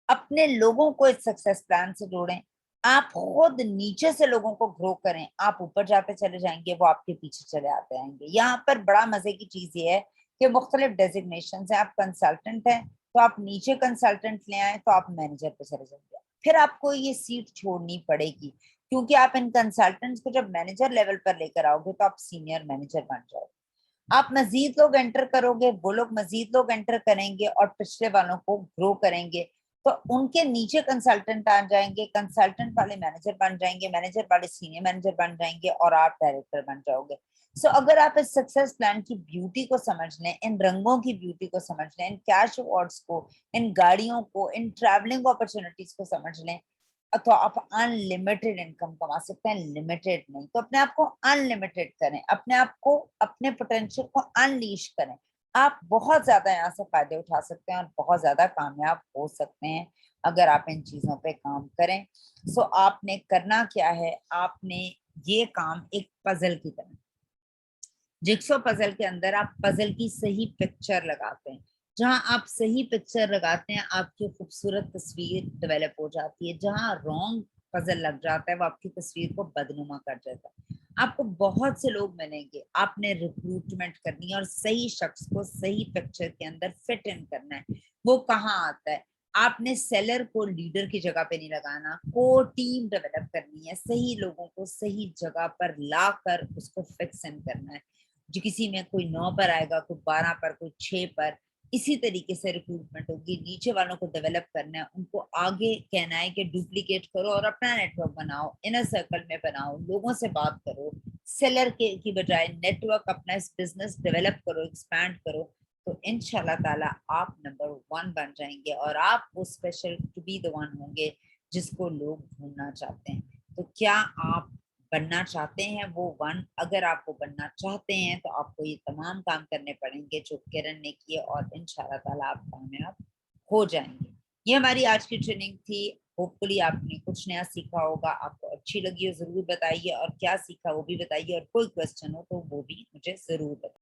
اپنے لوگوں کو اس سکسیس پلان سے جوڑیں, آپ خود نیچے سے لوگوں کو گرو کریں, آپ اوپر جاتے چلے جائیں گے, وہ آپ کے پیچھے چلے آتے آئیں گے. یہاں پر بڑا مزے کی چیز یہ ہے کہ مختلف ڈیزگنیشنز ہیں. آپ کنسلٹنٹ ہیں تو آپ نیچے کنسلٹنٹ لے آئیں تو آپ مینیجر پہ چلے جائیں گے. پھر آپ کو یہ سیٹ چھوڑنی پڑے گی, کیونکہ آپ ان کنسلٹنٹس کو جب مینیجر لیول پر لے کر آؤ گے تو آپ سینئر مینیجر بن جاؤ گے. آپ مزید لوگ انٹر کرو گے, وہ لوگ مزید لوگ انٹر کریں گے اور پچھلے والوں کو گرو کریں گے, تو ان کے نیچے کنسلٹنٹ آ جائیں گے, کنسلٹنٹ والے مینیجر بن جائیں گے, مینیجر والے سینئر مینیجر بن جائیں گے, اور آپ ڈائریکٹر بن جاؤ گے. سو اگر آپ اس سکسیس پلان کی بیوٹی کو سمجھ لیں, ان رنگوں کی بیوٹی کو سمجھ لیں, ان کیش ایوارڈز کو, ان گاڑیوں کو, ان ٹریولنگ اپرچونٹیز کو سمجھ لیں, تو آپ ان لمیٹڈ انکم کما سکتے ہیں, لمیٹڈ نہیں. تو اپنے آپ کو ان لمیٹڈ کریں, اپنے آپ کو, اپنے پوٹینشیل کو انلیش کریں. آپ بہت زیادہ یہاں سے فائدے اٹھا سکتے ہیں اور بہت زیادہ کامیاب ہو سکتے ہیں اگر آپ ان چیزوں پہ کام کریں. سو آپ نے کرنا کیا ہے, آپ نے یہ کام ایک پزل کی طرح, جگسو پزل کے اندر آپ پزل کی صحیح پکچر لگاتے ہیں. جہاں آپ صحیح پکچر لگاتے ہیں آپ کی خوبصورت تصویر ڈیولپ ہو جاتی ہے. جہاں رانگ پزل لگ جاتا ہے وہ آپ کی تصویر کو بدنما کر دیتا ہے. آپ کو بہت سے لوگ ملیں گے, آپ نے ریکروٹمنٹ کرنی ہے اور صحیح شخص کو صحیح پکچر کے اندر فٹ ان کرنا ہے. وہ کہاں آتا ہے, آپ نے سیلر کو لیڈر کی جگہ پہ نہیں لگانا, کو ٹیم ڈیولپ کرنی ہے, صحیح لوگوں کو صحیح جگہ پر لا کر اس کو فکس ان کرنا ہے. جو کسی میں کوئی 9 پر آئے گا, کوئی 12 پر, کوئی 6 پر, اسی طریقے سے ریکروٹمنٹ ہوگی. نیچے والوں کو ڈیولپ کرنا ہے, ان کو آگے کہنا ہے کہ ڈپلیکیٹ کرو اور اپنا نیٹ ورک بناؤ, انر سرکل میں بناؤ, لوگوں سے بات کرو, سیلر کی بجائے نیٹ ورک اپنا اس بزنس ڈیولپ کرو, ایکسپینڈ کرو. تو انشاءاللہ تعالی آپ نمبر 1 بن جائیں گے اور آپ وہ special to be the one ہوں گے جس کو لوگ ڈھونڈنا چاہتے ہیں. تو کیا آپ بننا چاہتے ہیں وہ 1؟ اگر آپ وہ بننا چاہتے ہیں تو آپ کو یہ تمام کام کرنے پڑیں گے جو کرن نے کیے, اور انشاءاللہ تعالی آپ کامیاب ہو جائیں گے. یہ ہماری آج کی ٹریننگ تھی. ہوپ فلی آپ نے کچھ نیا سیکھا ہوگا. آپ کو اچھی لگی ہو ضرور بتائیے, اور کیا سیکھا وہ بھی بتائیے, اور کوئی کوشچن ہو تو وہ بھی مجھے ضرور بتائیے.